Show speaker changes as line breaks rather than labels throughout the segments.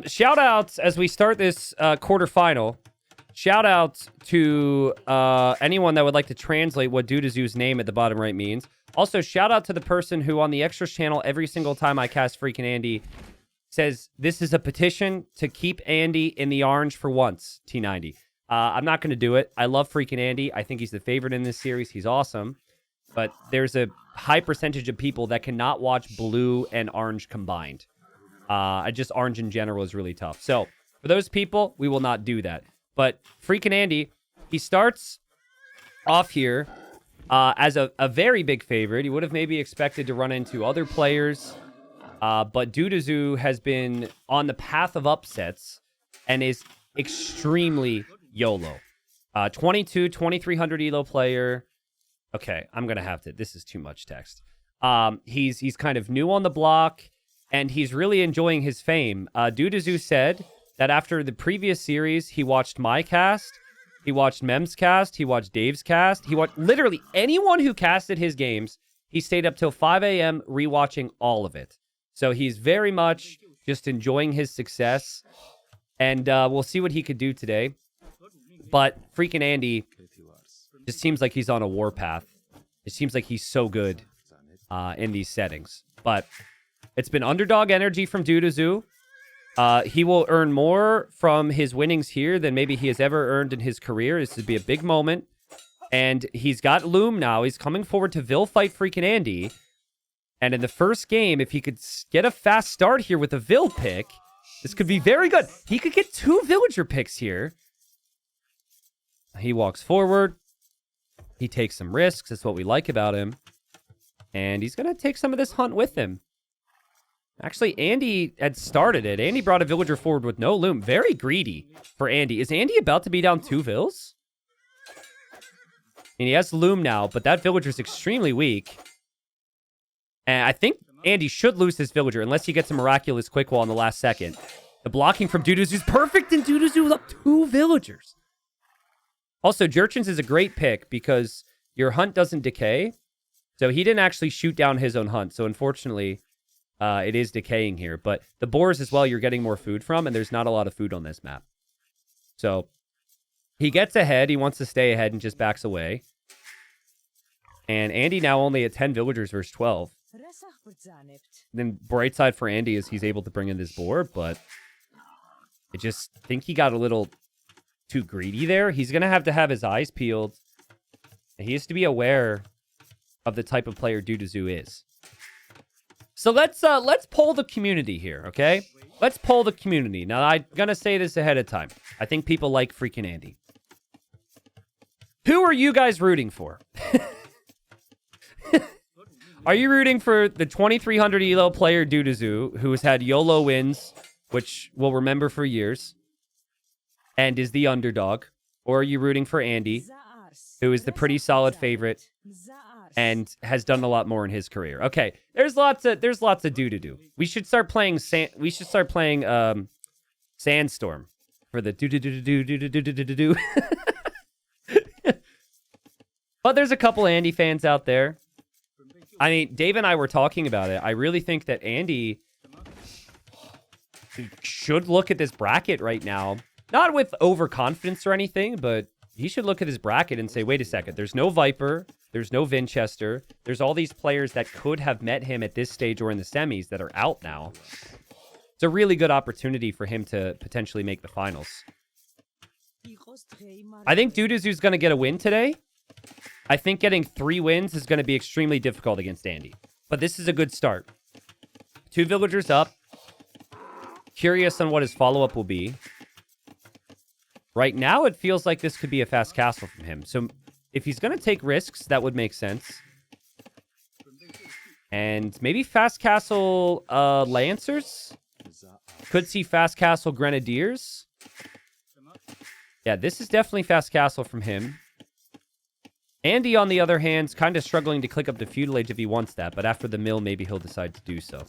Shout outs as we start this quarterfinal. Shout outs to anyone that would like to translate what Dudazu's name at the bottom right means. Also, shout out to the person who on the Extras channel every single time I cast freaking Andy says, this is a petition to keep Andy in the orange for once, T90. I'm not going to do it. I love freaking Andy. I think he's the favorite in this series. He's awesome. But there's a high percentage of people that cannot watch blue and orange combined. Just orange in general is really tough. So for those people, we will not do that. But freaking Andy, he starts off here as a very big favorite. He would have maybe expected to run into other players. But Dudazu has been on the path of upsets and is extremely YOLO. 2300 elo player. Okay, I'm going to have to. This is too much text. He's kind of new on the block, and he's really enjoying his fame. Dudazu said that after the previous series, he watched my cast, he watched Mem's cast, he watched Dave's cast, he watched literally anyone who casted his games. He stayed up till 5 a.m. rewatching all of it. So he's very much just enjoying his success, and we'll see what he could do today. But freaking Andy just seems like he's on a warpath. It seems like he's so good in these settings. But it's been underdog energy from Dudazu. He will earn more from his winnings here than maybe he has ever earned in his career. This would be a big moment. And he's got Loom now. He's coming forward to Vil fight freaking Andy. And in the first game, if he could get a fast start here with a Vil pick, this could be very good. He could get 2 villager picks here. He walks forward. He takes some risks. That's what we like about him. And he's going to take some of this hunt with him. Actually, Andy had started it. Andy brought a villager forward with no Loom. Very greedy for Andy. Is Andy about to be down 2 Vils? And he has Loom now, but that villager's extremely weak. And I think Andy should lose this villager unless he gets a miraculous quick wall in the last second. The blocking from Dudazu is perfect, and Dudazu with up 2 villagers. Also, Jurchins is a great pick because your hunt doesn't decay. So he didn't actually shoot down his own hunt. So unfortunately, it is decaying here. But the boars as well, you're getting more food from, and there's not a lot of food on this map. So he gets ahead. He wants to stay ahead and just backs away. And Andy now only at 10 villagers versus 12. Then bright side for Andy is he's able to bring in this boar, but I just think he got a little too greedy there. He's going to have his eyes peeled. And he has to be aware of the type of player Dudazu is. So let's poll the community here, okay? Let's poll the community. Now, I'm going to say this ahead of time. I think people like freaking Andy. Who are you guys rooting for? Are you rooting for the 2300 elo player Dudazu, who has had YOLO wins, which we'll remember for years, and is the underdog? Or are you rooting for Andy, who is the pretty solid favorite and has done a lot more in his career? Okay, there's lots of do. We should start playing Sandstorm for the do. But there's a couple Andy fans out there. I mean, Dave and I were talking about it. I really think that Andy should look at this bracket right now. Not with overconfidence or anything, but he should look at his bracket and say, wait a second, there's no Viper, there's no Vinchester, there's all these players that could have met him at this stage or in the semis that are out now. It's a really good opportunity for him to potentially make the finals. I think Dudazu's going to get a win today. I think getting 3 wins is going to be extremely difficult against Andy. But this is a good start. 2 villagers up. Curious on what his follow-up will be. Right now, it feels like this could be a fast castle from him. So if he's going to take risks, that would make sense. And maybe fast castle Lancers? Could see fast castle Grenadiers. Yeah, this is definitely fast castle from him. Andy, on the other hand, is kind of struggling to click up to Feudal Age if he wants that, but after the mill, maybe he'll decide to do so.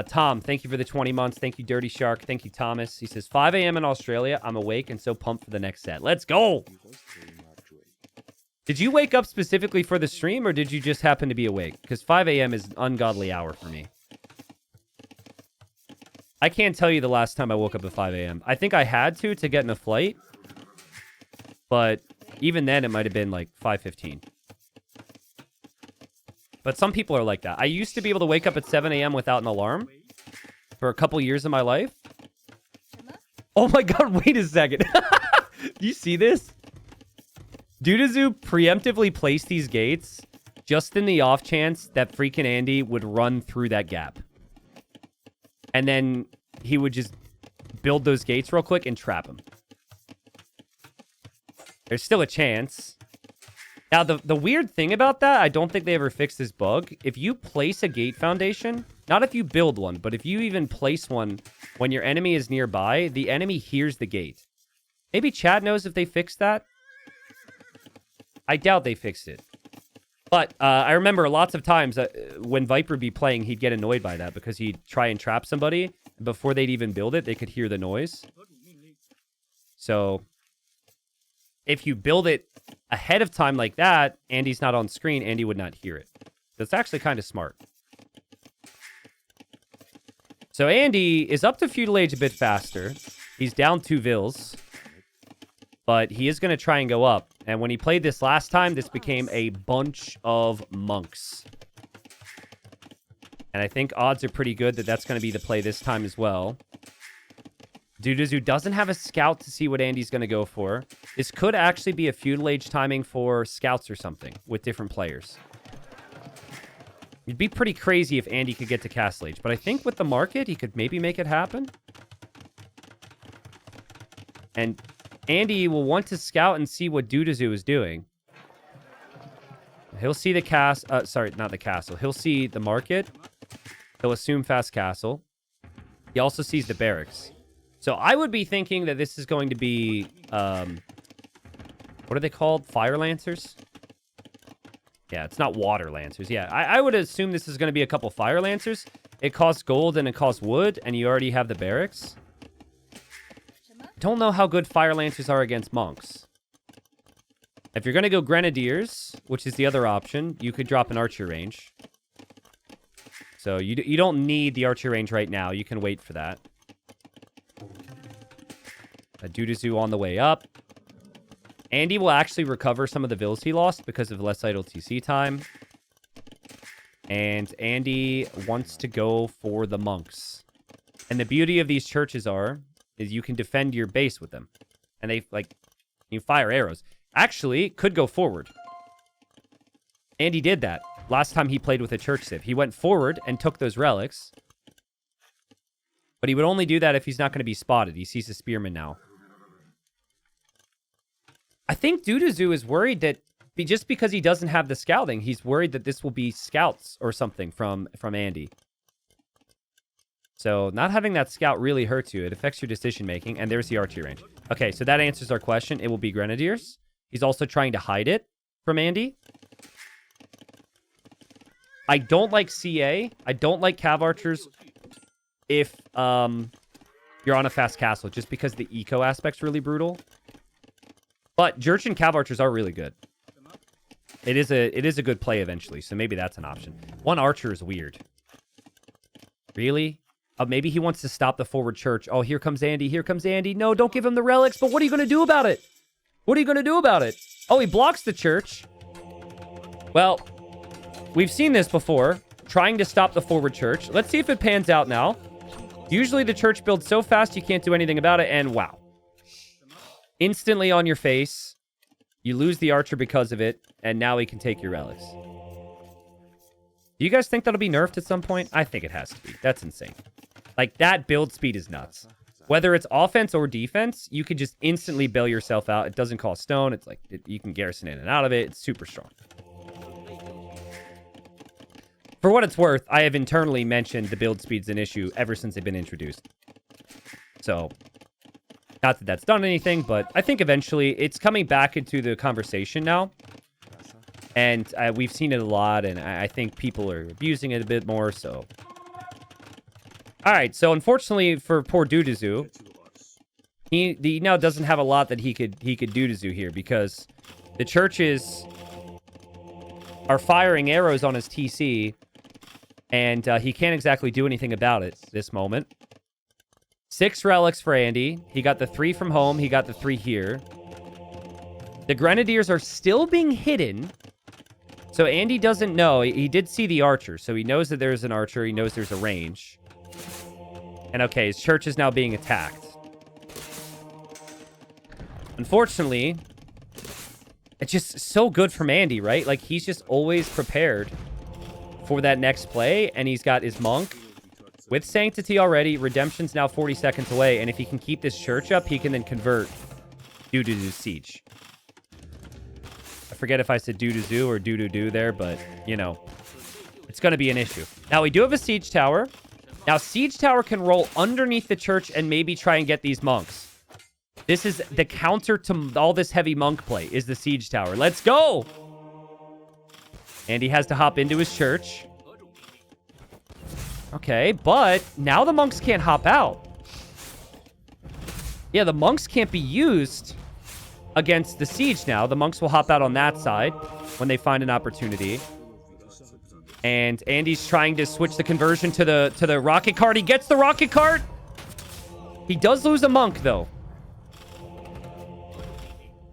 Tom, thank you for the 20 months. Thank you, Dirty Shark. Thank you, Thomas. He says, 5 a.m. in Australia. I'm awake and so pumped for the next set. Let's go! Did you wake up specifically for the stream, or did you just happen to be awake? Because 5 a.m. is an ungodly hour for me. I can't tell you the last time I woke up at 5 a.m. I think I had to get in a flight. But even then, it might have been like 5:15. But some people are like that. I used to be able to wake up at 7 a.m. without an alarm for a couple years of my life. Oh my god, wait a second. Do you see this? Dudazu preemptively placed these gates just in the off chance that freaking Andy would run through that gap. And then he would just build those gates real quick and trap him. There's still a chance. Now, the weird thing about that, I don't think they ever fixed this bug. If you place a gate foundation, not if you build one, but if you even place one when your enemy is nearby, the enemy hears the gate. Maybe chat knows if they fixed that. I doubt they fixed it. But I remember lots of times when Viper be playing, he'd get annoyed by that because he'd try and trap somebody. Before they'd even build it, they could hear the noise. So if you build it ahead of time like that, Andy's not on screen, Andy would not hear it. That's actually kind of smart. So Andy is up to feudal age a bit faster. He's down 2 vills. But he is going to try and go up. And when he played this last time, this became a bunch of monks. And I think odds are pretty good that that's going to be the play this time as well. Dudazu doesn't have a scout to see what Andy's going to go for. This could actually be a feudal age timing for scouts or something with different players. It'd be pretty crazy if Andy could get to Castle Age. But I think with the market, he could maybe make it happen. And Andy will want to scout and see what Dudazu is doing. He'll see the sorry, not the castle. He'll see the market. He'll assume fast castle. He also sees the barracks. So I would be thinking that this is going to be, what are they called? Fire Lancers? Yeah, it's not Water Lancers. Yeah, I would assume this is going to be a couple Fire Lancers. It costs gold and it costs wood, and you already have the barracks. Don't know how good Fire Lancers are against monks. If you're going to go Grenadiers, which is the other option, you could drop an archer range. So you don't need the archer range right now. You can wait for that. A Dudazu on the way up. Andy will actually recover some of the vills he lost because of less idle TC time. And Andy wants to go for the monks. And the beauty of these churches is you can defend your base with them. And they, you fire arrows. Actually, could go forward. Andy did that last time he played with a church civ. He went forward and took those relics. But he would only do that if he's not going to be spotted. He sees a spearman now. I think Dudazu is worried that just because he doesn't have the scouting, he's worried that this will be scouts or something from Andy. So not having that scout really hurts you. It affects your decision-making, and there's the archery range. Okay, so that answers our question. It will be Grenadiers. He's also trying to hide it from Andy. I don't like CA. I don't like Cav Archers if you're on a fast castle, just because the eco aspect's really brutal. But Jurchen Cav Archers are really good. It is a good play eventually, so maybe that's an option. One archer is weird. Really? Maybe he wants to stop the forward church. Oh, here comes Andy. Here comes Andy. No, don't give him the relics. But what are you going to do about it? What are you going to do about it? Oh, he blocks the church. Well, we've seen this before. Trying to stop the forward church. Let's see if it pans out now. Usually the church builds so fast you can't do anything about it. And wow. Instantly on your face. You lose the archer because of it. And now he can take your relics. Do you guys think that'll be nerfed at some point? I think it has to be. That's insane. Like, that build speed is nuts. Whether it's offense or defense, you could just instantly bail yourself out. It doesn't cost stone. It's like, you can garrison in and out of it. It's super strong. For what it's worth, I have internally mentioned the build speed's an issue ever since they've been introduced. So, not that that's done anything, but I think eventually it's coming back into the conversation now. And we've seen it a lot, and I think people are abusing it a bit more, so... Alright, so unfortunately for poor Dudazu, he now doesn't have a lot that he could do to Zoo here, because the churches are firing arrows on his TC, and he can't exactly do anything about it this moment. 6 relics for Andy. He got the 3 from home. He got the 3 here. The Grenadiers are still being hidden. So Andy doesn't know. He did see the archer. So he knows that there's an archer. He knows there's a range. And okay, his church is now being attacked. Unfortunately, it's just so good from Andy, right? Like, he's just always prepared for that next play. And he's got his monk with Sanctity already. Redemption's now 40 seconds away. And if he can keep this church up, he can then convert Doo-Doo Siege. I forget if I said Doo-Doo or Doo-Doo there, but, you know, it's going to be an issue. Now, we do have a Siege Tower. Now, Siege Tower can roll underneath the church and maybe try and get these monks. This is the counter to all this heavy monk play, is the Siege Tower. Let's go! And he has to hop into his church. Okay, but now the monks can't hop out. Yeah, the monks can't be used against the siege now. The monks will hop out on that side when they find an opportunity. And Andy's trying to switch the conversion to the rocket cart. He gets the rocket cart. He does lose a monk, though.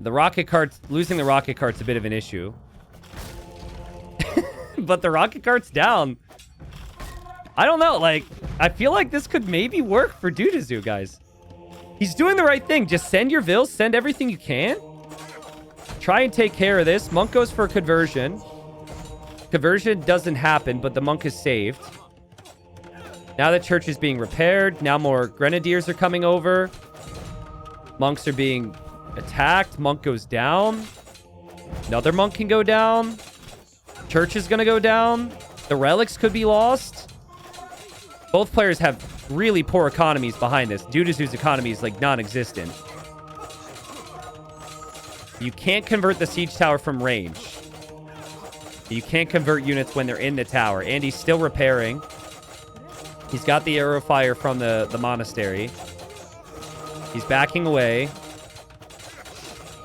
Losing the rocket cart's a bit of an issue. But the rocket cart's down. I don't know, like, I feel like this could maybe work for Doo-Doo, guys. He's doing the right thing. Just send your vills, send everything you can. Try and take care of this. Monk goes for a conversion. Conversion doesn't happen, but the monk is saved. Now the church is being repaired. Now more grenadiers are coming over. Monks are being attacked. Monk goes down. Another monk can go down. Church is going to go down. The relics could be lost. Both players have really poor economies behind this. Doo-Doo's economy is like non-existent. You can't convert the siege tower from range. You can't convert units when they're in the tower. Andy's still repairing. He's got the arrow fire from the monastery. He's backing away.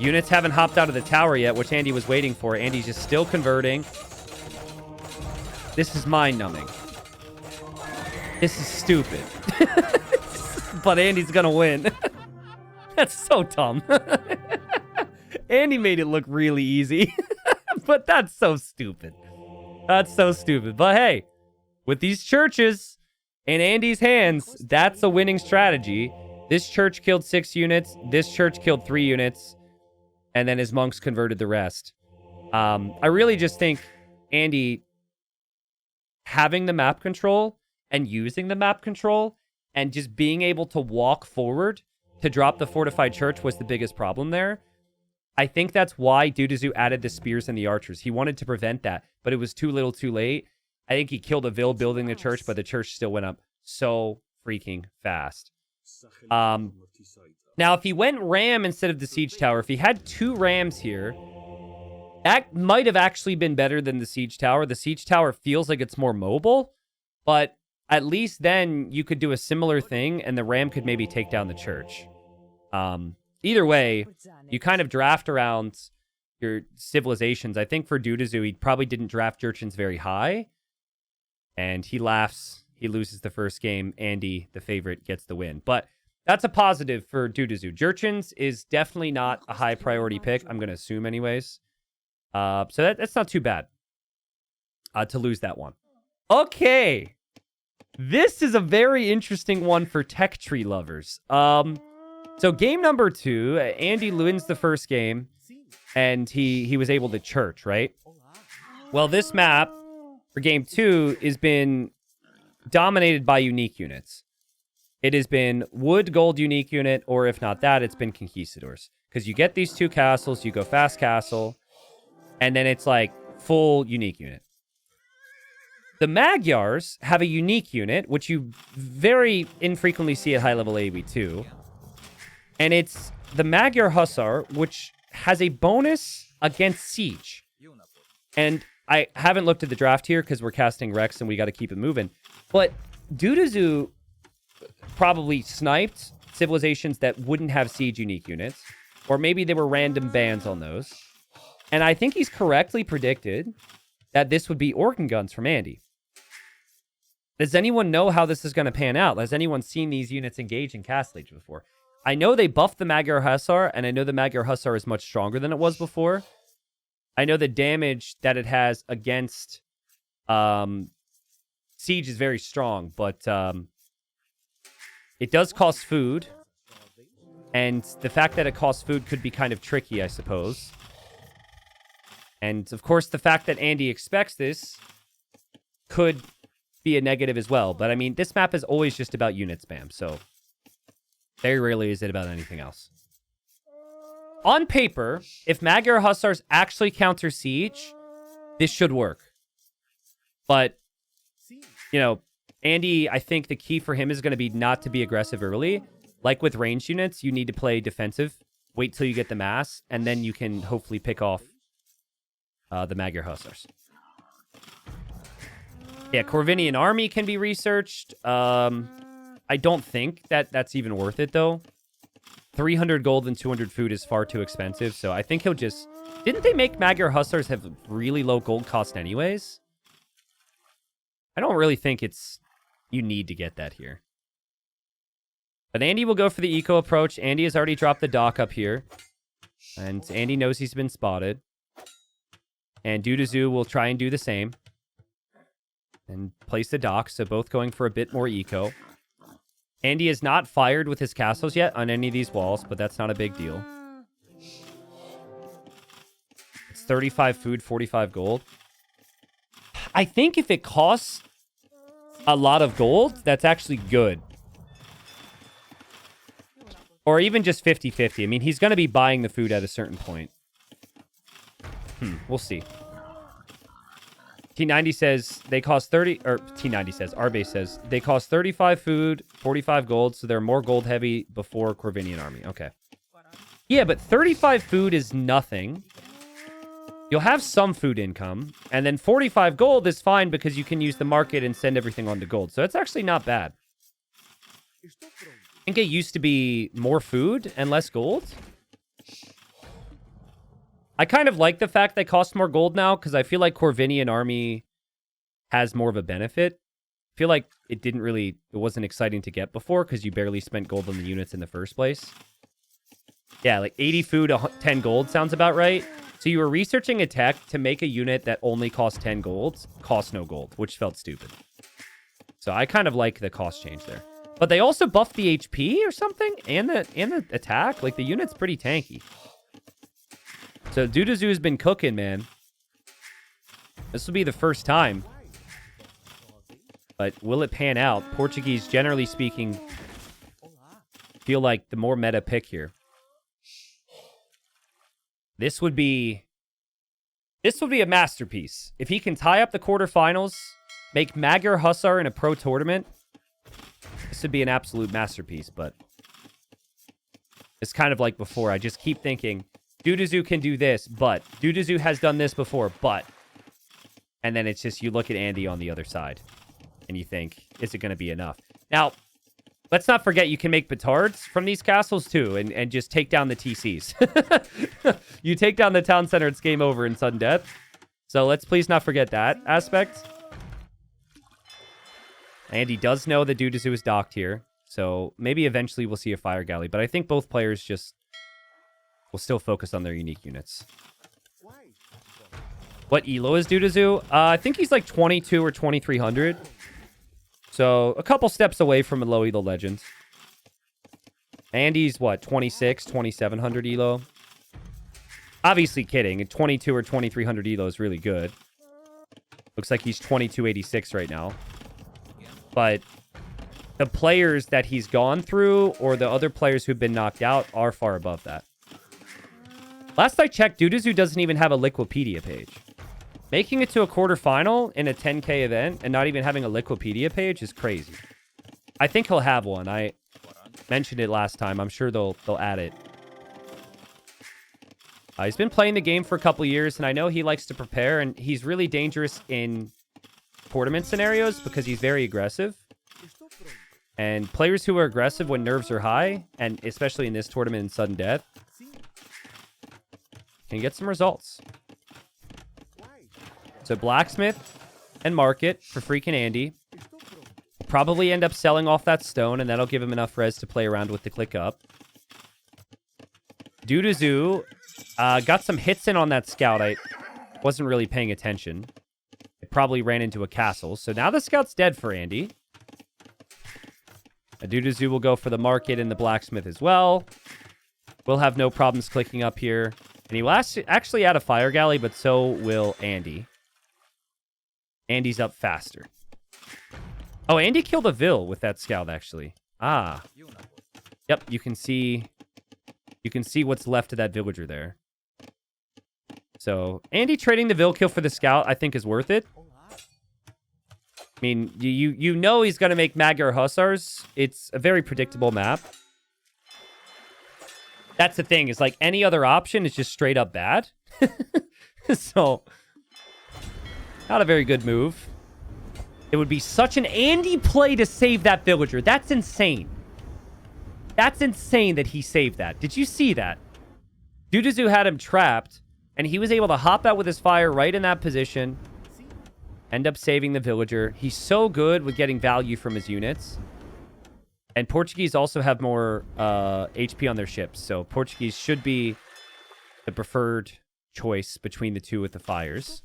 Units haven't hopped out of the tower yet, which Andy was waiting for. Andy's just still converting. This is mind-numbing. This is stupid. But Andy's gonna win. That's so dumb. Andy made it look really easy. But that's so stupid. That's so stupid. But hey, with these churches in Andy's hands, that's a winning strategy. This church killed 6 units. This church killed 3 units. And then his monks converted the rest. I really just think Andy having the map control and using the map control and just being able to walk forward to drop the fortified church was the biggest problem there. I think that's why Doo-Doo added the spears and the archers. He wanted to prevent that, but it was too little too late. I think he killed a Vil building the church, but the church still went up so freaking fast. Now, if he went ram instead of the siege tower, if he had 2 rams here, that might have actually been better than the siege tower. The siege tower feels like it's more mobile, but at least then you could do a similar thing and the ram could maybe take down the church. Either way, you kind of draft around your civilizations. I think for Doo-Doo, he probably didn't draft Jurchens very high. And he laughs. He loses the first game. Andy, the favorite, gets the win. But that's a positive for Doo-Doo. Jurchens is definitely not a high priority pick. I'm going to assume anyways. So that's not too bad to lose that one. Okay. This is a very interesting one for tech tree lovers. So game number 2, Andy wins the first game, and he was able to church, right? Well, this map for game 2 has been dominated by unique units. It has been wood, gold, unique unit, or if not that, it's been conquistadors. Because you get these 2 castles, you go fast castle, and then it's like full unique unit. The Magyars have a unique unit, which you very infrequently see at high level AoE2. And it's the Magyar Hussar, which has a bonus against siege. And I haven't looked at the draft here because we're casting Rex and we got to keep it moving. But Doo-Doo probably sniped civilizations that wouldn't have siege unique units. Or maybe there were random bans on those. And I think he's correctly predicted that this would be organ guns from Andy. Does anyone know how this is going to pan out? Has anyone seen these units engage in Castle Age before? I know they buffed the Magyar Hussar, and I know the Magyar Hussar is much stronger than it was before. I know the damage that it has against siege is very strong, but it does cost food. And the fact that it costs food could be kind of tricky, I suppose. And, of course, the fact that Andy expects this could be a negative as well. But, I mean, this map is always just about unit spam, so very rarely is it about anything else. On paper, if Magyar Hussars actually counter siege, this should work. But, you know, Andy, I think the key for him is going to be not to be aggressive early. Like with ranged units, you need to play defensive. Wait till you get the mass, and then you can hopefully pick off the Magyar Hussars. Yeah, Corvinian army can be researched. I don't think that that's even worth it, though. 300 gold and 200 food is far too expensive, so I think he'll just... Didn't they make Magyar Hussars have really low gold cost anyways? I don't really think it's... You need to get that here. But Andy will go for the eco approach. Andy has already dropped the dock up here. And Andy knows he's been spotted. And Dudazu will try and do the same. And place the dock, so both going for a bit more eco. Andy has not fired with his castles yet on any of these walls, but that's not a big deal. It's 35 food, 45 gold. I think if it costs a lot of gold, that's actually good. Or even just 50-50. I mean, he's going to be buying the food at a certain point. We'll see. T90 says they cost 30... Or T90 says, Arbe says, they cost 35 food, 45 gold, so they're more gold heavy before Corvinian army. Okay. Yeah, but 35 food is nothing. You'll have some food income. And then 45 gold is fine because you can use the market and send everything on to gold. So it's actually not bad. I think it used to be more food and less gold. I kind of like the fact they cost more gold now because I feel like Corvinian army has more of a benefit. I feel like it wasn't exciting to get before because you barely spent gold on the units in the first place. Yeah, like 80 food, 10 gold sounds about right. So you were researching a tech to make a unit that only costs 10 gold, costs no gold, which felt stupid. So I kind of like the cost change there. But they also buffed the HP or something and the attack. Like the unit's pretty tanky. So Dudazu has been cooking, man. This will be the first time. But will it pan out? Portuguese, generally speaking, feel like the more meta pick here. This would be a masterpiece. If he can tie up the quarterfinals, make Magyar Hussar in a pro tournament, this would be an absolute masterpiece, but it's kind of like before. I just keep thinking, Dudazu can do this, but Dudazu has done this before, but... And then it's just, you look at Andy on the other side, and you think, is it going to be enough? Now, let's not forget you can make petards from these castles, too, and just take down the TCs. You take down the town center, it's game over in sudden death. So let's please not forget that aspect. Andy does know that Dudazu is docked here, so maybe eventually we'll see a fire galley, but I think both players just will still focus on their unique units. What elo is Dudazu? I think he's like 22 or 2300. So a couple steps away from a low elo legend. Andy's what, 26, 2700 elo? Obviously kidding. 22 or 2300 elo is really good. Looks like he's 2286 right now. But the players that he's gone through or the other players who've been knocked out are far above that. Last I checked, Dudazu doesn't even have a Liquipedia page. Making it to a quarterfinal in a 10K event and not even having a Liquipedia page is crazy. I think he'll have one. I mentioned it last time. I'm sure they'll add it. He's been playing the game for a couple years, and I know he likes to prepare, and he's really dangerous in tournament scenarios because he's very aggressive. And players who are aggressive when nerves are high, and especially in this tournament in sudden death, can get some results. So blacksmith and market for freaking Andy. probably end up selling off that stone, and that'll give him enough res to play around with the click up. Duduzu got some hits in on that scout. I wasn't really paying attention. It probably ran into a castle. So now the scout's dead for Andy. Duduzu will go for the market and the blacksmith as well. We'll have no problems clicking up here. And he will actually add a fire galley, but so will Andy. Andy's up faster. Oh, Andy killed a Vil with that scout, actually. Ah. Yep, you can see what's left of that villager there. So, Andy trading the Vil kill for the scout, I think, is worth it. I mean, you know he's going to make Magyar Hussars. It's a very predictable map. That's the thing, is like any other option is just straight up bad. So, not a very good move. It would be such an Andy play to save that villager. That's insane. That's insane that he saved that. Did you see that? Duduzu had him trapped, and he was able to hop out with his fire right in that position. End up saving the villager. He's so good with getting value from his units. And Portuguese also have more HP on their ships. So Portuguese should be the preferred choice between the two with the fires.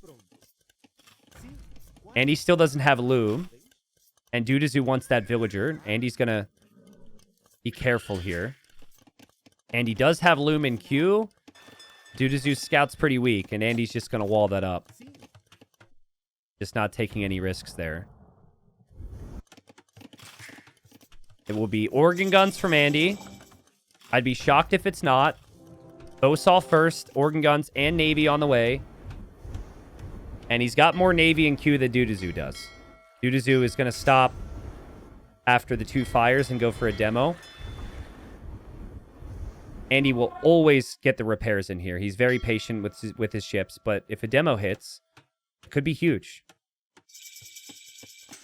Andy still doesn't have loom. And Duduzu wants that villager. Andy's going to be careful here. Andy does have loom in queue. Duduzu's scout's pretty weak. And Andy's just going to wall that up. Just not taking any risks there. It will be organ guns from Andy. I'd be shocked if it's not. Bosaw first, organ guns and navy on the way. And he's got more navy in queue than Duduzu does. Duduzu is going to stop after the 2 fires and go for a demo. Andy will always get the repairs in here. He's very patient with his ships, but if a demo hits, it could be huge.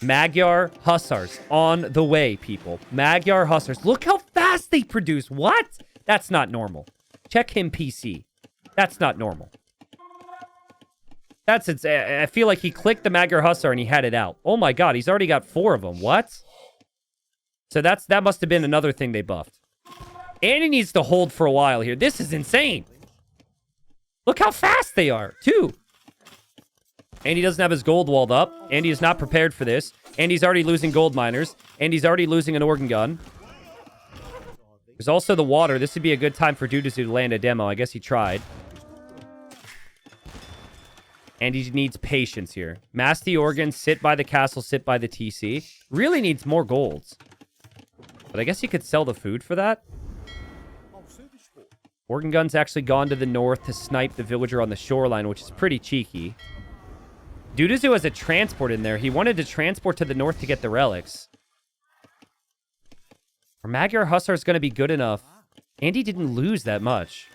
Magyar Hussars on the way, people. Magyar Hussars. Look how fast they produce. What? That's not normal. Check him PC. That's not normal. I feel like he clicked the Magyar Hussar and he had it out. Oh my god, he's already got 4 of them. What? So that must have been another thing they buffed. And he needs to hold for a while here. This is insane. Look how fast they are, too. Andy doesn't have his gold walled up. Andy is not prepared for this. Andy's already losing gold miners. Andy's already losing an organ gun. There's also the water. This would be a good time for Duduzu to land a demo. I guess he tried. Andy needs patience here. Mass the organ, sit by the castle, sit by the TC. Really needs more golds. But I guess he could sell the food for that. Organ gun's actually gone to the north to snipe the villager on the shoreline, which is pretty cheeky. Duduzu has a transport in there. He wanted to transport to the north to get the relics. Our Magyar Hussar is going to be good enough. Andy didn't lose that much.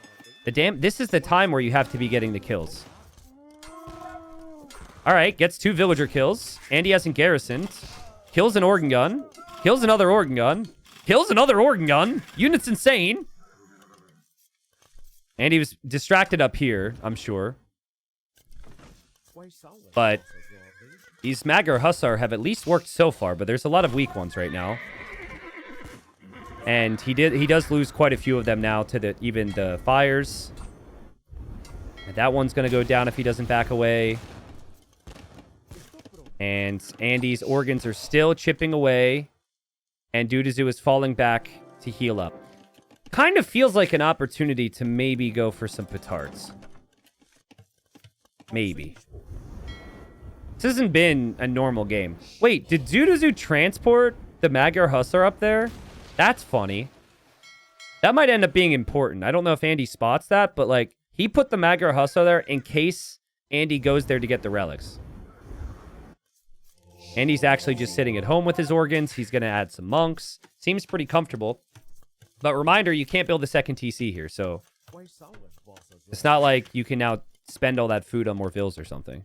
This is the time where you have to be getting the kills. All right, gets 2 villager kills. Andy hasn't garrisoned. Kills an organ gun. Kills another organ gun. Kills another organ gun. Unit's insane. Andy was distracted up here, I'm sure. But these Magyar Hussar have at least worked so far, but there's a lot of weak ones right now. And he does lose quite a few of them now to even the fires. And that one's going to go down if he doesn't back away. And Andy's organs are still chipping away. And Duduzu is falling back to heal up. Kind of feels like an opportunity to maybe go for some petards. Maybe. This hasn't been a normal game. Wait, did Duduzu transport the Magyar Hussar up there? That's funny. That might end up being important. I don't know if Andy spots that, but like, he put the Magyar Hussar there in case Andy goes there to get the relics. Andy's actually just sitting at home with his organs. He's going to add some monks. Seems pretty comfortable. But reminder, you can't build a second TC here, so it's not like you can now spend all that food on more vills or something.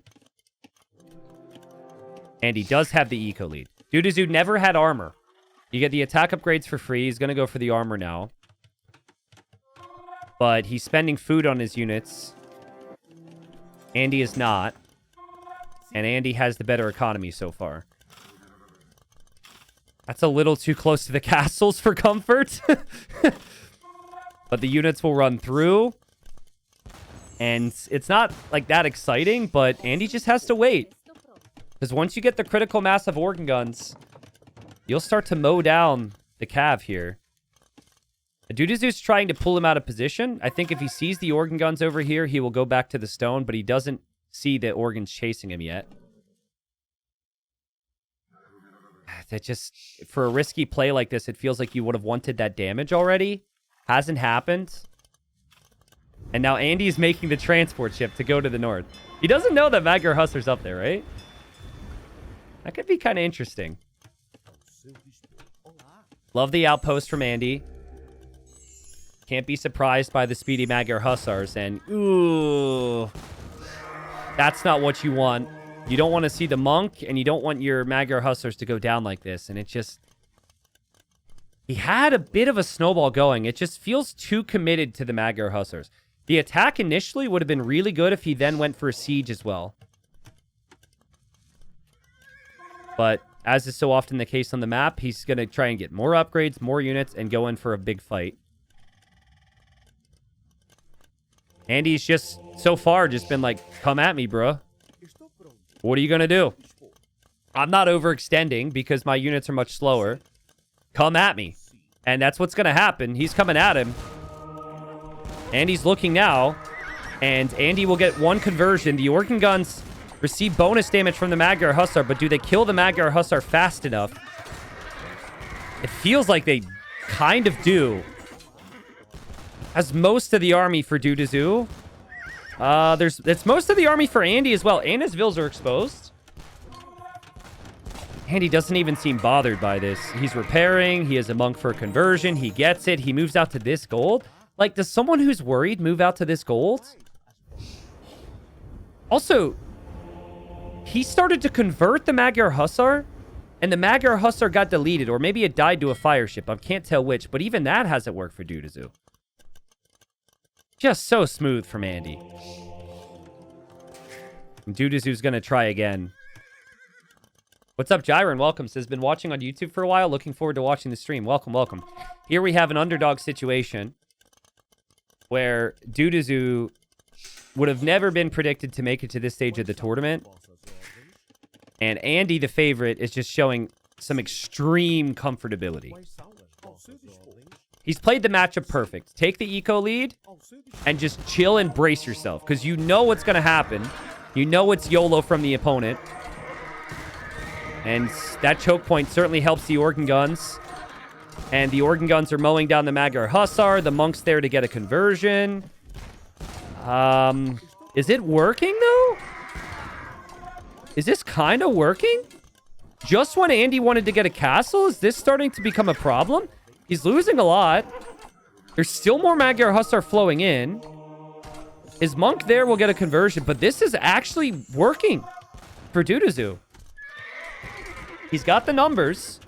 And he does have the eco lead. Duduzu never had armor. You get the attack upgrades for free. He's going to go for the armor now. But he's spending food on his units. Andy is not. And Andy has the better economy so far. That's a little too close to the castles for comfort. But the units will run through. And it's not like that exciting, but Andy just has to wait. Because once you get the critical mass of organ guns, you'll start to mow down the cav here. Dudazu's trying to pull him out of position. I think if he sees the organ guns over here, he will go back to the stone, but he doesn't see the organs chasing him yet. That just, for a risky play like this, it feels like you would have wanted that damage already. Hasn't happened. And now Andy's making the transport ship to go to the north. He doesn't know that Magyar Hussar's up there, right? That could be kind of interesting. Love the outpost from Andy. Can't be surprised by the speedy Magyar Hussars. And, ooh, that's not what you want. You don't want to see the monk, and you don't want your Magyar Hussars to go down like this. And it just... He had a bit of a snowball going. It just feels too committed to the Magyar Hussars. The attack initially would have been really good if he then went for a siege as well. But as is so often the case on the map, he's going to try and get more upgrades, more units, and go in for a big fight. Andy's just, so far, just been like, come at me, bro. What are you going to do? I'm not overextending because my units are much slower. Come at me. And that's what's going to happen. He's coming at him. Andy's looking now. And Andy will get one conversion. The organ guns receive bonus damage from the Magyar Hussar, but do they kill the Magyar Hussar fast enough? It feels like they kind of do. As most of the army for Dudazu. It's most of the army for Andy as well. And his vills are exposed. Andy doesn't even seem bothered by this. He's repairing. He has a monk for a conversion. He gets it. He moves out to this gold. Like, does someone who's worried move out to this gold? Also, he started to convert the Magyar Hussar, and the Magyar Hussar got deleted, or maybe it died to a fire ship. I can't tell which, but even that hasn't worked for Dudazu. Just so smooth from Andy. And Dudazu's going to try again. What's up, Jiren? Welcome. Says, been watching on YouTube for a while. Looking forward to watching the stream. Welcome, welcome. Here we have an underdog situation where Dudazu would have never been predicted to make it to this stage of the tournament. And Andy, the favorite, is just showing some extreme comfortability. He's played the matchup perfect. Take the eco lead and just chill and brace yourself, because you know what's going to happen. You know it's YOLO from the opponent. And that choke point certainly helps the organ guns. And the organ guns are mowing down the Magyar Hussar. The monk's there to get a conversion. Is it working, though? Is this kind of working? Just when Andy wanted to get a castle, is this starting to become a problem? He's losing a lot. There's still more Magyar Hussar flowing in. His monk there will get a conversion, but this is actually working for Dudazu. He's got the numbers.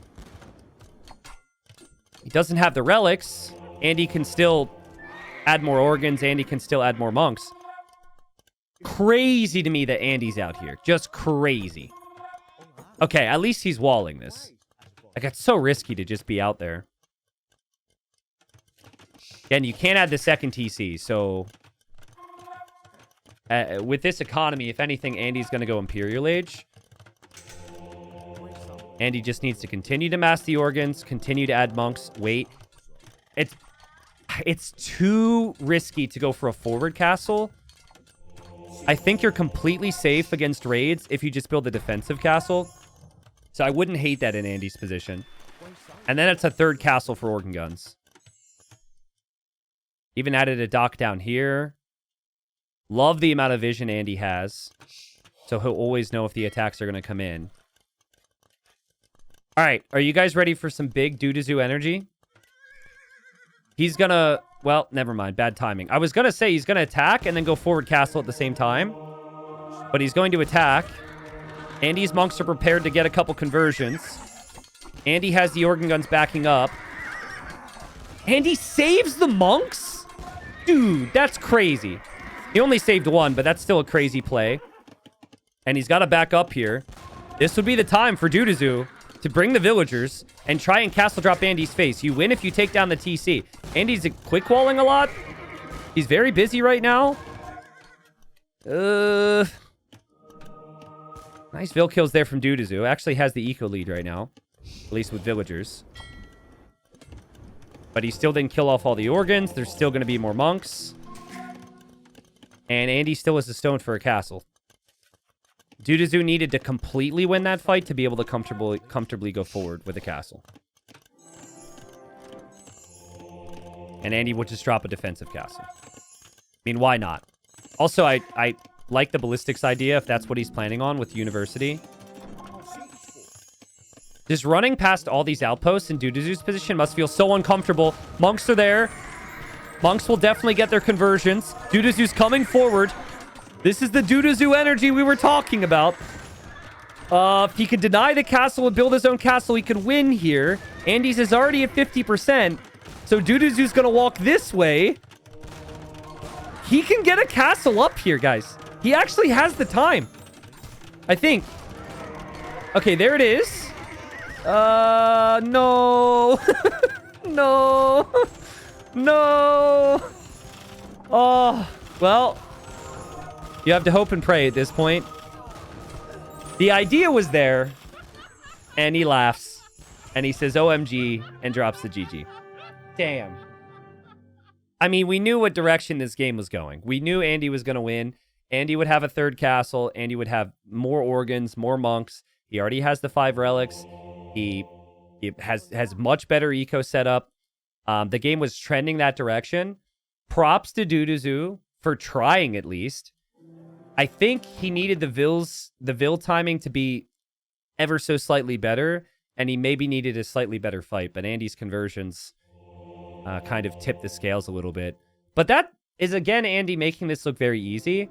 He doesn't have the relics. Andy can still add more organs. Andy can still add more monks. Crazy to me that Andy's out here. Just crazy. Okay, at least he's walling this. Like, it's so risky to just be out there. Again, you can't add the second TC, so... with this economy, if anything, Andy's going to go Imperial Age. Andy just needs to continue to mass the organs, continue to add monks, wait. It's too risky to go for a forward castle. I think you're completely safe against raids if you just build a defensive castle. So I wouldn't hate that in Andy's position. And then it's a third castle for organ guns. Even added a dock down here. Love the amount of vision Andy has. So he'll always know if the attacks are going to come in. All right, are you guys ready for some big Dudazu energy? He's going to... Well, never mind. Bad timing. I was going to say he's going to attack and then go forward castle at the same time. But he's going to attack. Andy's monks are prepared to get a couple conversions. Andy has the organ guns backing up. Andy saves the monks? Dude, that's crazy. He only saved one, but that's still a crazy play. And he's got to back up here. This would be the time for Dudazu to bring the villagers and try and castle drop Andy's face. You win if you take down the TC. Andy's quick walling a lot. He's very busy right now. Nice Vil kills there from Dudazu. Actually has the eco lead right now. At least with villagers. But he still didn't kill off all the organs. There's still going to be more monks. And Andy still has a stone for a castle. Dudazu needed to completely win that fight to be able to comfortably go forward with a castle. And Andy would just drop a defensive castle. I mean, why not? Also, I like the ballistics idea if that's what he's planning on with University. Just running past all these outposts in Dudazu's position must feel so uncomfortable. Monks are there. Monks will definitely get their conversions. Dudazu's coming forward. This is the Dudazu energy we were talking about. If he can deny the castle and build his own castle, he could win here. Andy's is already at 50%. So Dudazu's going to walk this way. He can get a castle up here, guys. He actually has the time. I think. Okay, there it is. No. No. No. Oh, well. You have to hope and pray at this point. The idea was there. And he laughs. And he says, OMG, and drops the GG. Damn. I mean, we knew what direction this game was going. We knew Andy was going to win. Andy would have a third castle. Andy would have more organs, more monks. He already has the 5 relics. He has much better eco setup. The game was trending that direction. Props to Dudazu for trying at least. I think he needed the Vil timing to be ever so slightly better, and he maybe needed a slightly better fight, but Andy's conversions kind of tipped the scales a little bit. But that is, again, Andy making this look very easy.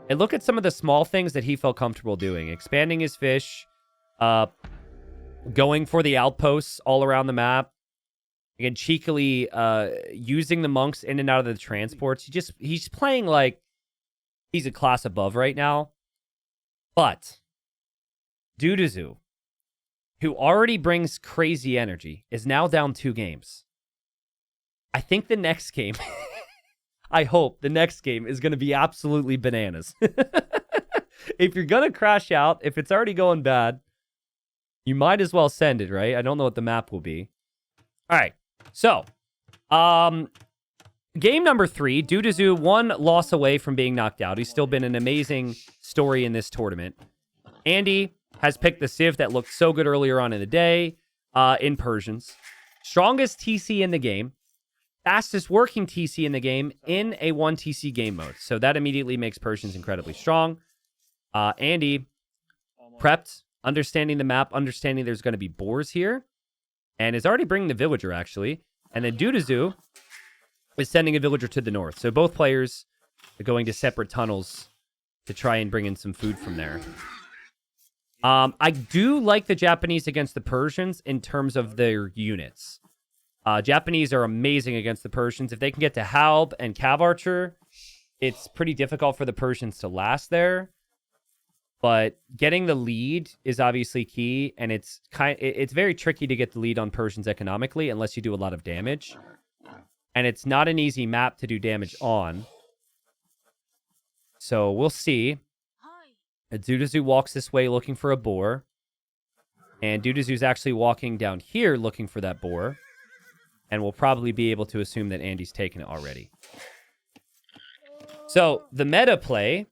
And look at some of the small things that he felt comfortable doing. Expanding his fish, going for the outposts all around the map, again, cheekily using the monks in and out of the transports. He's playing like he's a class above right now. But Dudazu, who already brings crazy energy, is now down 2 games. I think the next game, I hope the next game is going to be absolutely bananas. If you're going to crash out, if it's already going bad, you might as well send it, right? I don't know what the map will be. All right. So, game number 3, Dudazu, 1 loss away from being knocked out. He's still been an amazing story in this tournament. Andy has picked the Civ that looked so good earlier on in the day in Persians. Strongest TC in the game. Fastest working TC in the game in a 1 TC game mode. So that immediately makes Persians incredibly strong. Andy prepped, understanding the map, understanding there's going to be boars here, and is already bringing the villager, actually. And then Dudazu is sending a villager to the north. So both players are going to separate tunnels to try and bring in some food from there. I do like the Japanese against the Persians in terms of their units. Japanese are amazing against the Persians. If they can get to Halb and Cav Archer, it's pretty difficult for the Persians to last there. But getting the lead is obviously key, and it's very tricky to get the lead on Persians economically unless you do a lot of damage. And it's not an easy map to do damage on. So we'll see. Dudazu walks this way looking for a boar. And Dudazu's actually walking down here looking for that boar. And we'll probably be able to assume that Andy's taken it already. So the meta play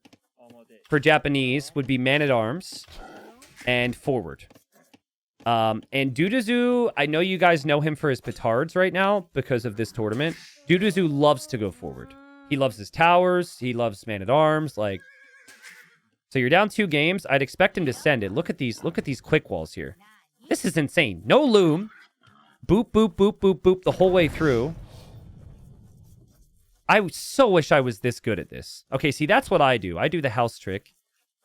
for Japanese would be man-at-arms and forward. And Dudazu, I know you guys know him for his petards right now because of this tournament. Dudazu loves to go forward. He loves his towers. He loves man-at-arms. Like, so you're down 2 games. I'd expect him to send it. Look at these quick walls here. This is insane. No loom. Boop, boop, boop, boop, boop the whole way through. I so wish I was this good at this. Okay, see, that's what I do. I do the house trick.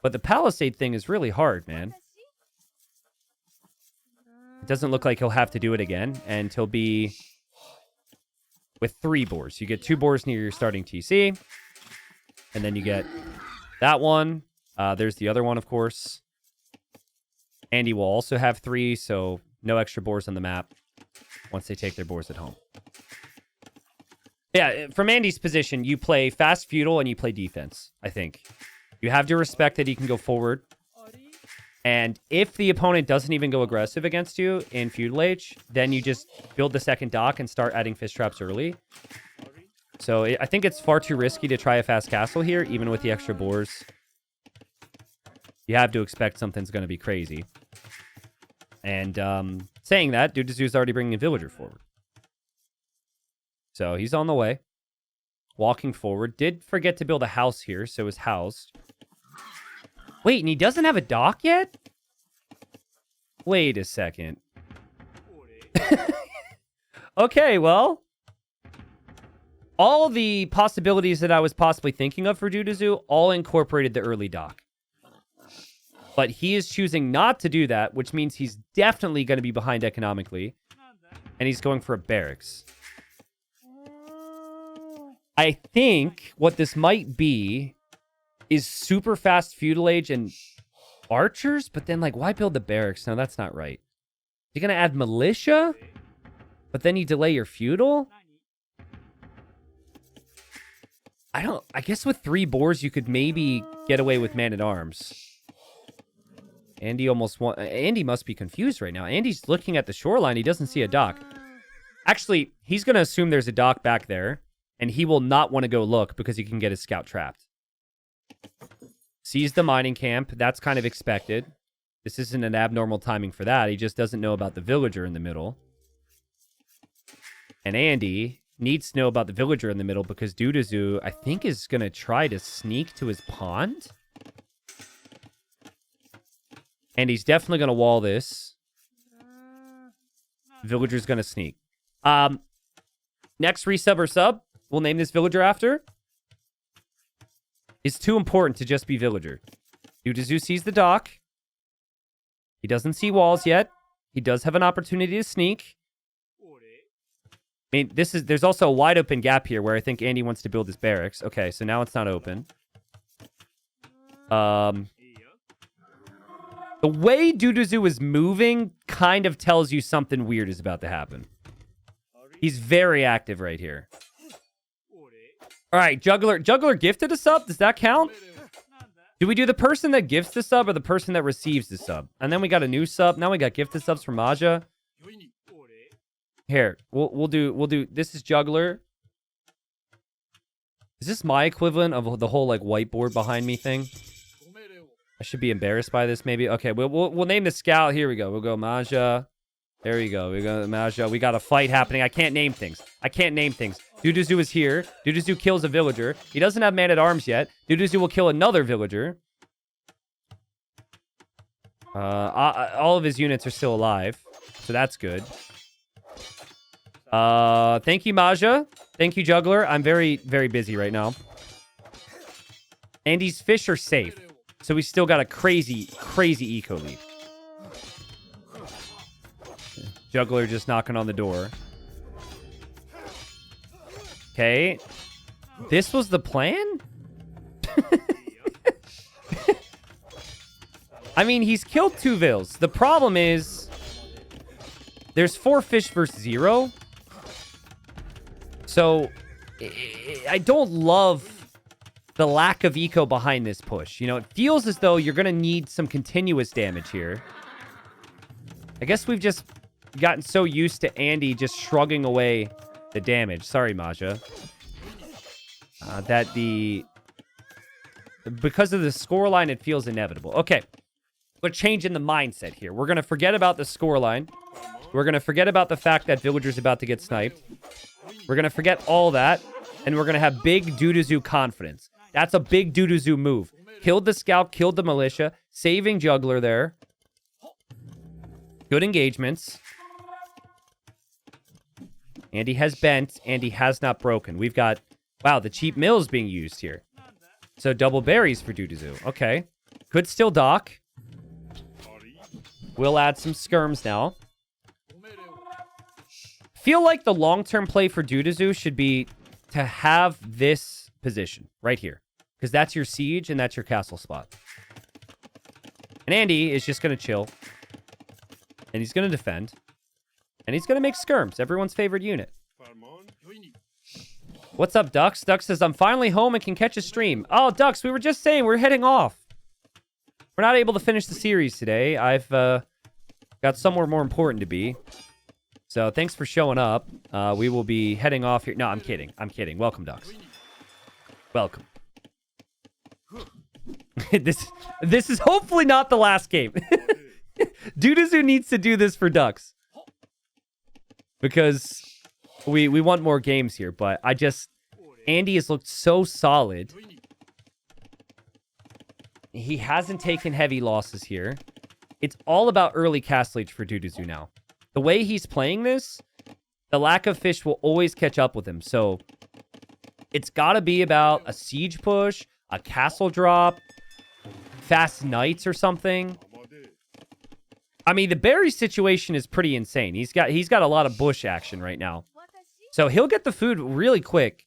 But the palisade thing is really hard, man. It doesn't look like he'll have to do it again. And he'll be with 3 boars. You get 2 boars near your starting TC. And then you get that one. There's the other one, of course. Andy will also have 3, so no extra boars on the map once they take their boars at home. Yeah, from Andy's position, you play fast feudal and you play defense, I think. You have to respect that he can go forward. And if the opponent doesn't even go aggressive against you in feudal age, then you just build the second dock and start adding fish traps early. So I think it's far too risky to try a fast castle here, even with the extra boars. You have to expect something's going to be crazy. And saying that, Dudazu's already bringing a villager forward. So he's on the way. Walking forward. Did forget to build a house here, so is housed. Wait, and he doesn't have a dock yet? Wait a second. Okay, well. All the possibilities that I was possibly thinking of for Dudazu all incorporated the early dock. But he is choosing not to do that, which means he's definitely going to be behind economically. And he's going for a barracks. I think what this might be is super fast feudal age and archers, but then, like, why build the barracks? No, that's not right. You're going to add militia, but then you delay your feudal? I guess with 3 boars, you could maybe get away with man-at-arms. Andy must be confused right now. Andy's looking at the shoreline. He doesn't see a dock. Actually, he's going to assume there's a dock back there, and he will not want to go look because he can get his scout trapped. Sees the mining camp. That's kind of expected. This isn't an abnormal timing for that. He just doesn't know about the villager in the middle. And Andy needs to know about the villager in the middle because Dudazu, I think, is going to try to sneak to his pond. And he's definitely going to wall this. Villager's going to sneak. Next resub or sub, we'll name this villager after. It's too important to just be villager. Dudazu sees the dock. He doesn't see walls yet. He does have an opportunity to sneak. I mean, there's also a wide open gap here where I think Andy wants to build his barracks. Okay, so now it's not open. The way Dudazu is moving kind of tells you something weird is about to happen. He's very active right here. All right, Juggler gifted a sub. Does that count? Do we do the person that gifts the sub or the person that receives the sub? And then we got a new sub. Now we got gifted subs from Maja. Here, we'll do. This is Juggler. Is this my equivalent of the whole like whiteboard behind me thing? I should be embarrassed by this, maybe. Okay, we'll name the scout. Here we go. We'll go Maja. There we go. We go Maja. We got a fight happening. I can't name things. Dudazu is here. Dudazu kills a villager. He doesn't have man-at-arms yet. Dudazu will kill another villager. All of his units are still alive, so that's good. Thank you, Maja. Thank you, Juggler. I'm very, very busy right now. Andy's fish are safe, so we still got a crazy, crazy eco lead. Juggler just knocking on the door. Okay. This was the plan? I mean, he's killed 2 vills. The problem is there's 4 fish versus 0. So I don't love the lack of eco behind this push. You know, it feels as though you're going to need some continuous damage here. I guess we've just gotten so used to Andy just shrugging away the damage. Sorry, Maja. Because of the scoreline, it feels inevitable. Okay. We're changing the mindset here. We're going to forget about the scoreline. We're going to forget about the fact that Villager's about to get sniped. We're going to forget all that. And we're going to have big Dudazu confidence. That's a big Dudazu move. Killed the scout, killed the militia. Saving Juggler there. Good engagements. Andy has bent. Andy has not broken. We've got... Wow, the cheap mill's being used here. So double berries for Dudazu. Okay. Could still dock. We'll add some skirms now. Feel like the long-term play for Dudazu should be to have this position right here. Because that's your siege and that's your castle spot. And Andy is just going to chill. And he's going to defend. And he's going to make skirms, everyone's favorite unit. What's up, Dux? Dux says, I'm finally home and can catch a stream. Oh, Dux, we were just saying we're heading off. We're not able to finish the series today. I've got somewhere more important to be. So thanks for showing up. We will be heading off here. No, I'm kidding. I'm kidding. Welcome, Dux. Welcome. This is hopefully not the last game. Dudazu needs to do this for Dux. Because we want more games here, but Andy has looked so solid. He hasn't taken heavy losses here. It's all about early castle age for Dudazu now. The way he's playing this, the lack of fish will always catch up with him. So it's got to be about a siege push, a castle drop, fast knights or something. I mean, the berry situation is pretty insane. He's got a lot of bush action right now. So he'll get the food really quick.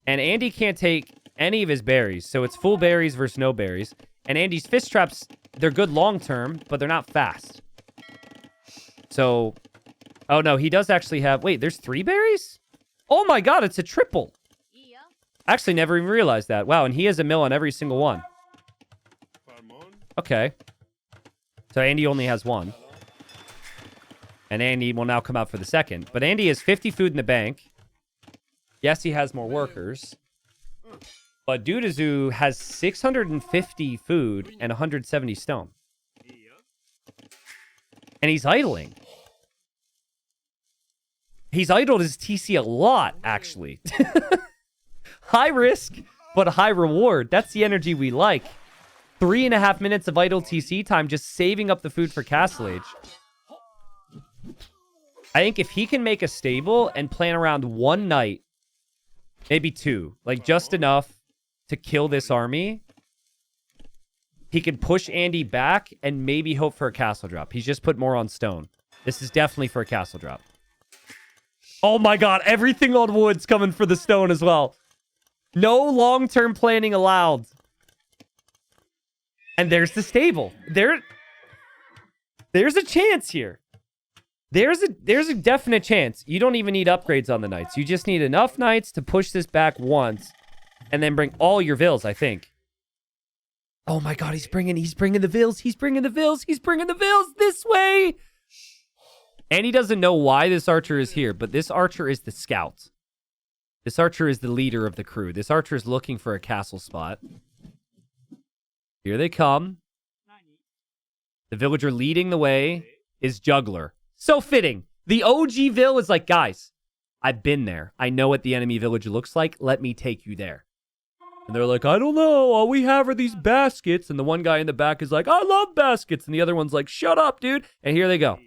And Andy can't take any of his berries. So it's full berries versus no berries. And Andy's fish traps, they're good long term, but they're not fast. So, oh no, he does actually have, wait, there's 3 berries? Oh my god, it's a triple. Actually, never even realized that. Wow, and he has a mill on every single one. Okay. So Andy only has 1. And Andy will now come out for the second. But Andy has 50 food in the bank. Yes, he has more workers. But Dudazu has 650 food and 170 stone. And he's idling. He's idled his TC a lot, actually. High risk, but high reward. That's the energy we like. 3.5 minutes of idle TC time, just saving up the food for Castle Age. I think if he can make a stable and plan around 1 night, maybe 2, like just enough to kill this army, he can push Andy back and maybe hope for a castle drop. He's just put more on stone. This is definitely for a castle drop. Oh my god, everything on wood's coming for the stone as well. No long-term planning allowed. And there's the stable. There's a chance here. There's a definite chance. You don't even need upgrades on the knights. You just need enough knights to push this back once and then bring all your vills, I think. Oh my god, he's bringing the vills. He's bringing the vills. He's bringing the vills this way. And he doesn't know why this archer is here, but this archer is the scout. This archer is the leader of the crew. This archer is looking for a castle spot. Here they come. The villager leading the way is Juggler. So fitting. The OG Vill is like, guys, I've been there. I know what the enemy village looks like. Let me take you there. And they're like, I don't know. All we have are these baskets. And the one guy in the back is like, I love baskets. And the other one's like, shut up, dude. And here they go.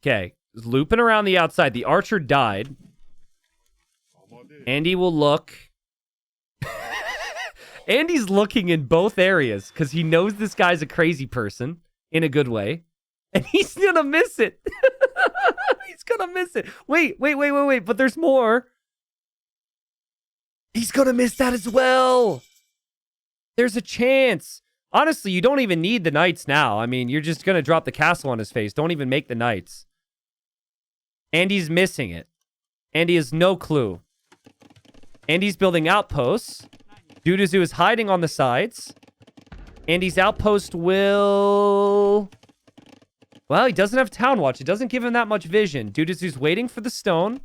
Okay. Looping around the outside. The archer died. Andy will look. Andy's looking in both areas because he knows this guy's a crazy person in a good way. And he's going to miss it. He's going to miss it. Wait. But there's more. He's going to miss that as well. There's a chance. Honestly, you don't even need the knights now. I mean, you're just going to drop the castle on his face. Don't even make the knights. Andy's missing it. Andy has no clue. Andy's building outposts. Dudazu is hiding on the sides. Andy's outpost will... Well, he doesn't have town watch. It doesn't give him that much vision. Dudazu's waiting for the stone.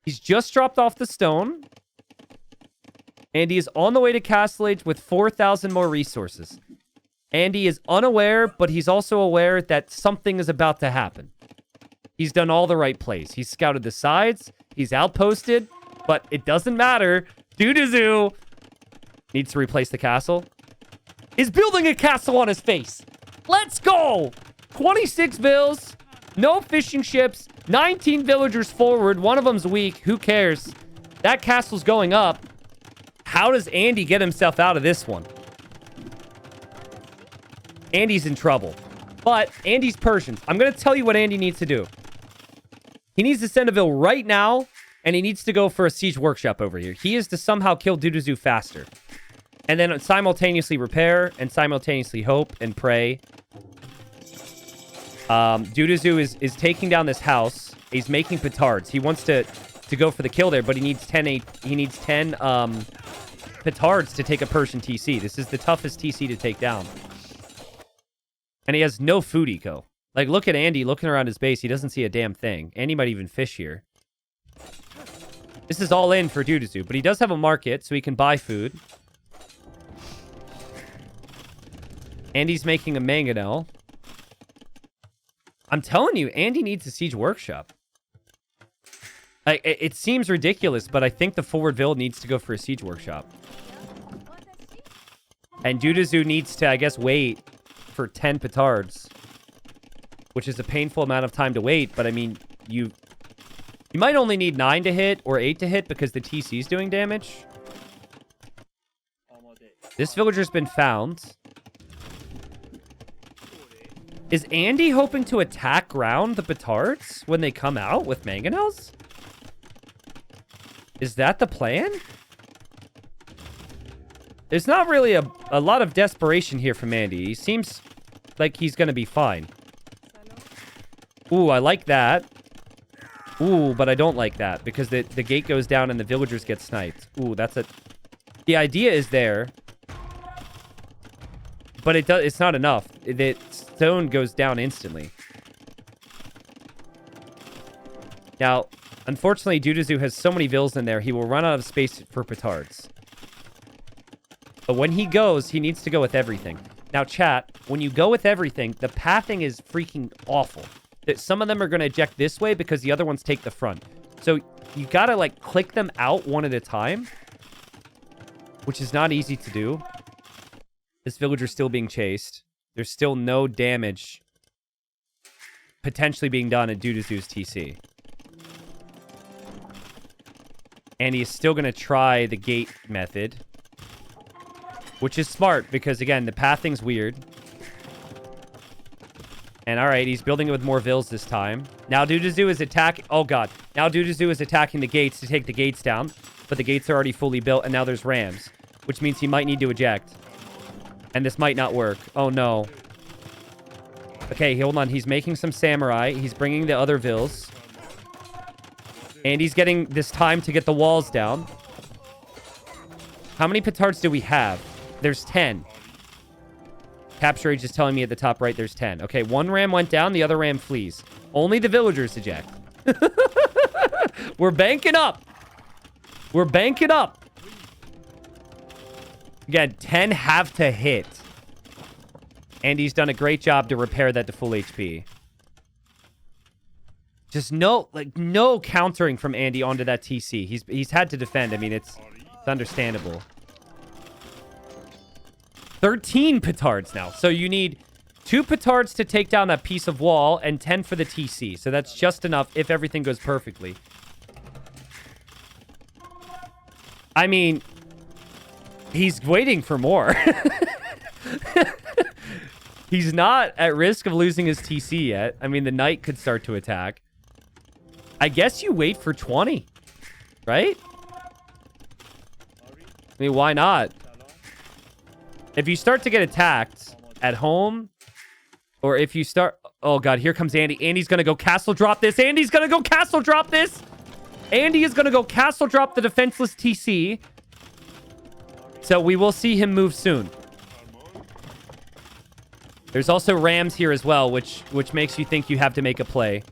He's just dropped off the stone. Andy is on the way to Castle Age with 4,000 more resources. Andy is unaware, but he's also aware that something is about to happen. He's done all the right plays. He's scouted the sides. He's outposted, but it doesn't matter. Dudazu needs to replace the castle. Is building a castle on his face. Let's go! 26 vills, no fishing ships, 19 villagers forward. One of them's weak. Who cares? That castle's going up. How does Andy get himself out of this one? Andy's in trouble. But Andy's Persians. I'm going to tell you what Andy needs to do. He needs to send a vill right now, and he needs to go for a siege workshop over here. He is to somehow kill Dudazu faster. And then simultaneously repair and simultaneously hope and pray. Dudazu is taking down this house. He's making petards. He wants to go for the kill there, but he needs 10 petards to take a Persian TC. This is the toughest TC to take down. And he has no food eco. Like, look at Andy looking around his base. He doesn't see a damn thing. Andy might even fish here. This is all in for Dudazu, but he does have a market, so he can buy food. Andy's making a mangonel. I'm telling you, Andy needs a siege workshop. It seems ridiculous, but I think the forward build needs to go for a siege workshop. And Dudazu needs to, I guess, wait for 10 petards, which is a painful amount of time to wait. But I mean, you might only need 9 to hit or 8 to hit because the TC's doing damage. This villager's been found. Is Andy hoping to attack ground the petards when they come out with mangonels? Is that the plan? There's not really a lot of desperation here from Andy. He seems like he's going to be fine. Ooh, I like that. Ooh, but I don't like that because the gate goes down and the villagers get sniped. Ooh, that's a... The idea is there. But it's not enough. The stone goes down instantly. Now, unfortunately, Dudazu has so many vills in there, he will run out of space for petards. But when he goes, he needs to go with everything. Now, chat, when you go with everything, the pathing is freaking awful. Some of them are going to eject this way because the other ones take the front. So you got to, like, click them out one at a time, which is not easy to do. This villager's still being chased. There's still no damage potentially being done at Dudazu's TC. And he's still going to try the gate method, which is smart because, again, the pathing's weird. And, all right, he's building it with more vills this time. Now Dudazu is attacking... Oh, God. Now Dudazu is attacking the gates to take the gates down, but the gates are already fully built, and now there's rams, which means he might need to eject. And this might not work. Oh, no. Okay, hold on. He's making some samurai. He's bringing the other vills. And he's getting this time to get the walls down. How many petards do we have? There's 10. Capture Age is telling me at the top right there's 10. Okay, one ram went down. The other ram flees. Only the villagers eject. We're banking up. We're banking up. Again, 10 have to hit. And he's done a great job to repair that to full HP. Just no countering from Andy onto that TC. He's had to defend. I mean, it's understandable. 13 petards now. So you need 2 petards to take down that piece of wall and 10 for the TC. So that's just enough if everything goes perfectly. I mean... He's waiting for more. He's not at risk of losing his TC yet. I mean, the knight could start to attack. I guess you wait for 20, right? I mean, why not? If you start to get attacked at home, or if you start... Oh, God, here comes Andy. Andy's going to go castle drop this. Andy's going to go castle drop this. Andy is going to go castle drop the defenseless TC. So we will see him move soon. There's also rams here as well, which makes you think you have to make a play.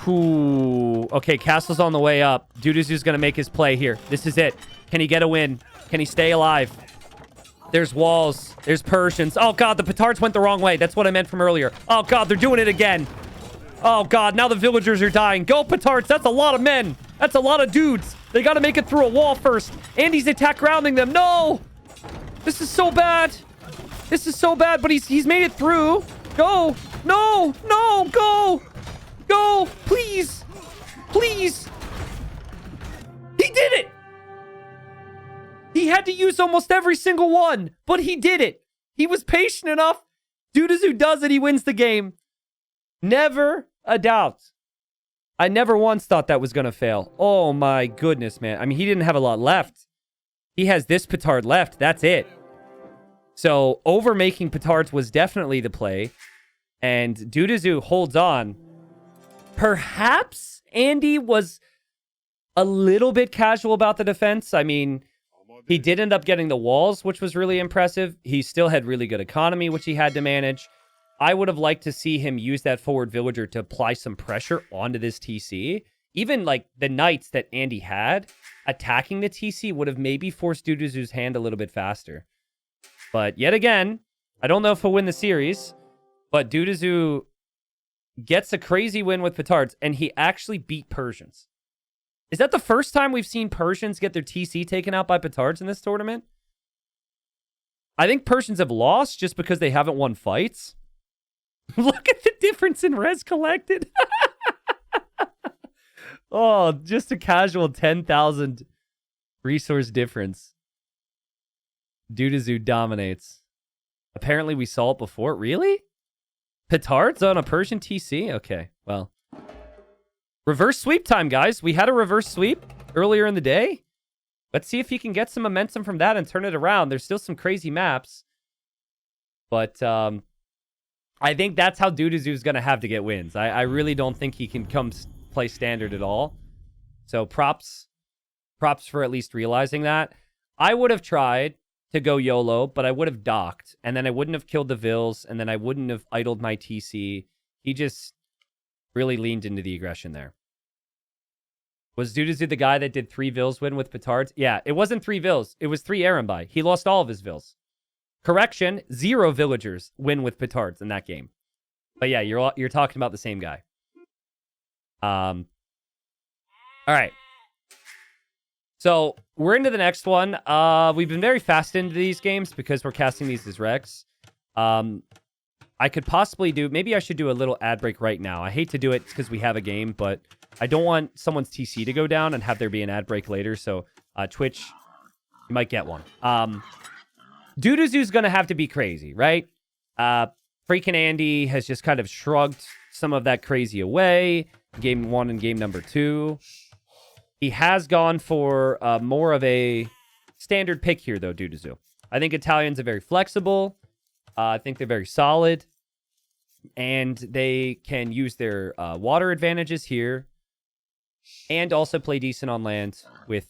Ooh. Okay, castle's on the way up. Dudazu's going to make his play here. This is it. Can he get a win? Can he stay alive? There's walls. There's Persians. Oh, God, the petards went the wrong way. That's what I meant from earlier. Oh, God, they're doing it again. Oh, God, now the villagers are dying. Go, petards. That's a lot of men. That's a lot of dudes. They got to make it through a wall first. Andy's attack grounding them. No! This is so bad. This is so bad, but he's made it through. Go. No. No. Go. Go. Please. Please. He did it. He had to use almost every single one, but he did it. He was patient enough. Dudazu does it. He wins the game. Never a doubt. I never once thought that was going to fail. Oh, my goodness, man. I mean, he didn't have a lot left. He has this petard left. That's it. So over-making petards was definitely the play. And Duduzu holds on. Perhaps Andy was a little bit casual about the defense. I mean, he did end up getting the walls, which was really impressive. He still had really good economy, which he had to manage. I would have liked to see him use that forward villager to apply some pressure onto this TC. Even like the knights that Andy had attacking the TC would have maybe forced Duduzu's hand a little bit faster. But yet again, I don't know if he'll win the series, but Duduzu gets a crazy win with petards, and he actually beat Persians. Is that the first time we've seen Persians get their TC taken out by petards in this tournament? I think Persians have lost just because they haven't won fights. Look at the difference in res collected. Oh, just a casual 10,000 resource difference. Duduzu dominates. Apparently we saw it before. Really? Petards on a Persian TC? Okay, well. Reverse sweep time, guys. We had a reverse sweep earlier in the day. Let's see if he can get some momentum from that and turn it around. There's still some crazy maps. But I think that's how Duduzu's going to have to get wins. I really don't think he can come play standard at all. So props for at least realizing that. I would have tried to go YOLO, but I would have docked, and then I wouldn't have killed the Vills, and then I wouldn't have idled my TC. He just really leaned into the aggression there. Was Duduzu the guy that did 3 Vills win with petards? Yeah, it wasn't 3 Vills. It was 3 Erenbai. He lost all of his Vills. Correction, 0 villagers win with petards in that game. But yeah, you're talking about the same guy. All right. So we're into the next one. We've been very fast into these games because we're casting these as Rex. I could possibly maybe I should do a little ad break right now. I hate to do it because we have a game, but I don't want someone's TC to go down and have there be an ad break later. So Twitch, you might get one. Duduzu's going to have to be crazy, right? Freaking Andy has just kind of shrugged some of that crazy away. Game 1 and game number 2. He has gone for more of a standard pick here, though, Duduzu. I think Italians are very flexible. I think they're very solid. And they can use their water advantages here. And also play decent on land with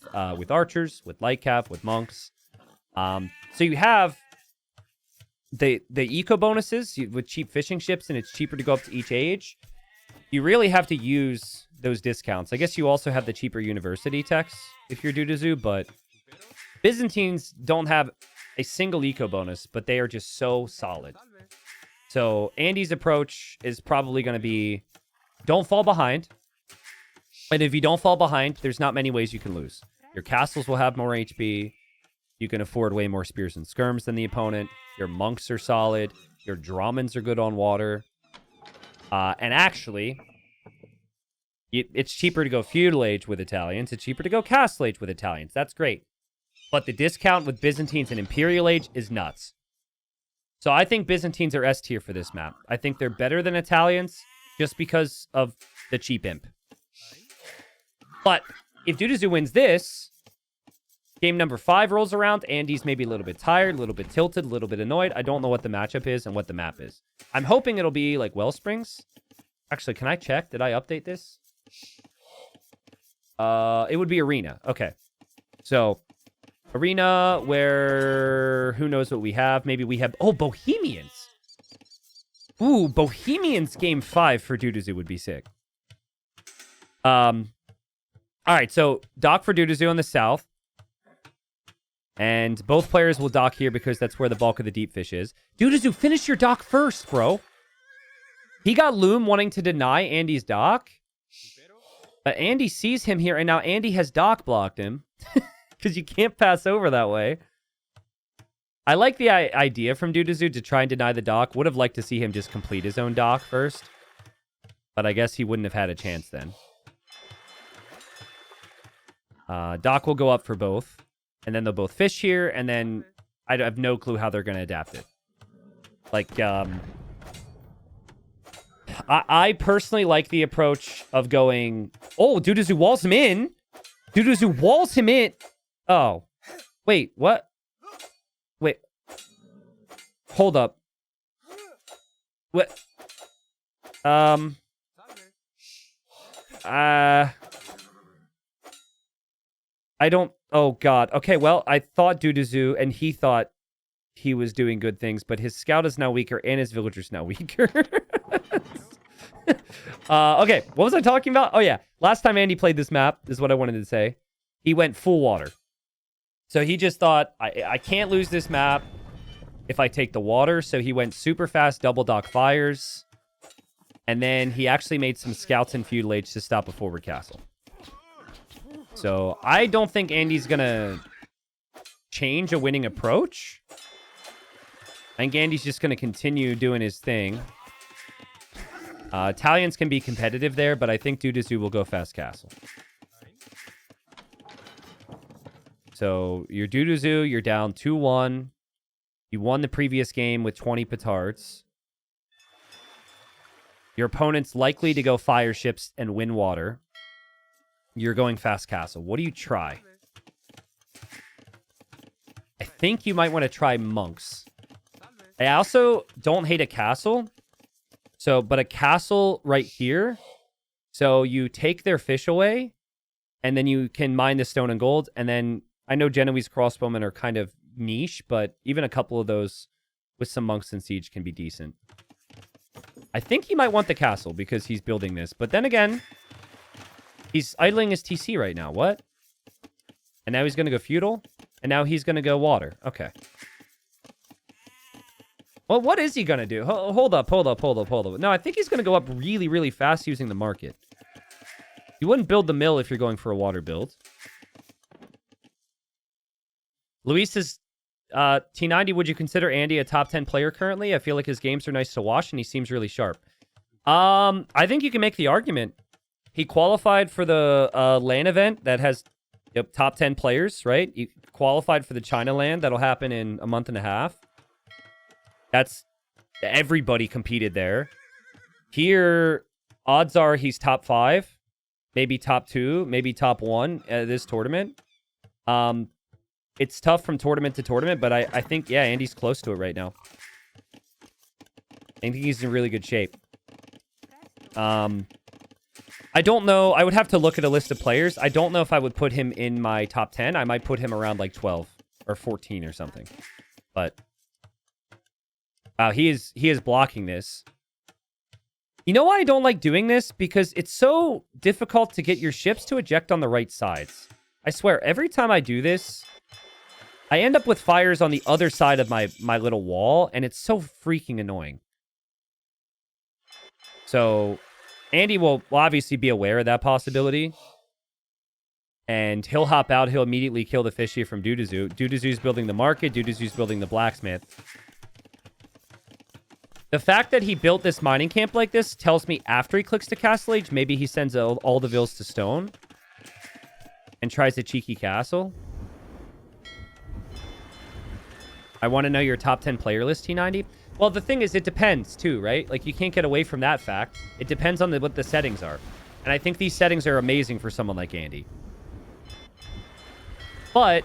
archers, with light cav, with monks. So you have the eco bonuses with cheap fishing ships, and it's cheaper to go up to each age. You really have to use those discounts. I guess you also have the cheaper university techs if you're Duduzu, but Byzantines don't have a single eco bonus, but they are just so solid. So Andy's approach is probably going to be don't fall behind. And if you don't fall behind, there's not many ways you can lose. Your castles will have more HP. You can afford way more spears and skirms than the opponent. Your monks are solid. Your Dramans are good on water. And actually, it's cheaper to go feudal age with Italians. It's cheaper to go castle age with Italians. That's great. But the discount with Byzantines and Imperial age is nuts. So I think Byzantines are S tier for this map. I think they're better than Italians just because of the cheap imp. But if Duduzu wins this, game number 5 rolls around. Andy's maybe a little bit tired, a little bit tilted, a little bit annoyed. I don't know what the matchup is and what the map is. I'm hoping it'll be like Wellsprings. Actually, can I check? Did I update this? It would be Arena. Okay. So, Arena where... Who knows what we have? Maybe we have... Oh, Bohemians! Ooh, Bohemians game 5 for Duduzu would be sick. Alright, so dock for Duduzu on the south. And both players will dock here because that's where the bulk of the deep fish is. Duduzu, finish your dock first, bro. He got Loom wanting to deny Andy's dock. Andy sees him here, and now Andy has dock blocked him. Because you can't pass over that way. I like the idea from Duduzu to try and deny the dock. Would have liked to see him just complete his own dock first. But I guess he wouldn't have had a chance then. Dock will go up for both. And then they'll both fish here, and then I have no clue how they're going to adapt it. Like, I personally like the approach of going... Oh, Duduzu walls him in! Duduzu walls him in! Oh. Wait, what? Wait. Hold up. What? I don't... Oh, God. Okay, well, I thought Duduzu, and he thought he was doing good things, but his scout is now weaker, and his villager's now weaker. Okay, what was I talking about? Oh, yeah. Last time Andy played this map, is what I wanted to say. He went full water. So he just thought, I can't lose this map if I take the water. So he went super fast double dock fires. And then he actually made some scouts and feudal age to stop a forward castle. So I don't think Andy's going to change a winning approach. I think Andy's just going to continue doing his thing. Italians can be competitive there, but I think Duduzu will go fast castle. So you're Duduzu, you're down 2-1. You won the previous game with 20 petards. Your opponent's likely to go fire ships and win water. You're going fast castle. What do you try? I think you might want to try monks. I also don't hate a castle. But a castle right here. So you take their fish away, and then you can mine the stone and gold. And then I know Genoese crossbowmen are kind of niche, but even a couple of those with some monks and siege can be decent. I think he might want the castle because he's building this. But then again, he's idling his TC right now. What? And now he's going to go feudal. And now he's going to go water. Okay. Well, what is he going to do? Hold up. No, I think he's going to go up really, really fast using the market. You wouldn't build the mill if you're going for a water build. Luis says, T90, would you consider Andy a top 10 player currently? I feel like his games are nice to watch, and he seems really sharp. I think you can make the argument. He qualified for the LAN event that has top 10 players, right? He qualified for the China LAN. That'll happen in a month and a half. That's... Everybody competed there. Here, odds are he's top 5. Maybe top 2. Maybe top 1 at this tournament. It's tough from tournament to tournament, but I think, yeah, Andy's close to it right now. I think he's in really good shape. I don't know. I would have to look at a list of players. I don't know if I would put him in my top 10. I might put him around like 12 or 14 or something. But wow, he is blocking this. You know why I don't like doing this? Because it's so difficult to get your ships to eject on the right sides. I swear, every time I do this, I end up with fires on the other side of my little wall, and it's so freaking annoying. So Andy will obviously be aware of that possibility. And he'll hop out. He'll immediately kill the fish here from Duduzu. Duduzu's building the market. Duduzu's building the blacksmith. The fact that he built this mining camp like this tells me after he clicks to Castle Age, maybe he sends all the vills to stone and tries a cheeky castle. I want to know your top 10 player list, T90. Well, the thing is, it depends too, right? Like, you can't get away from that fact. It depends on what the settings are. And I think these settings are amazing for someone like Andy. But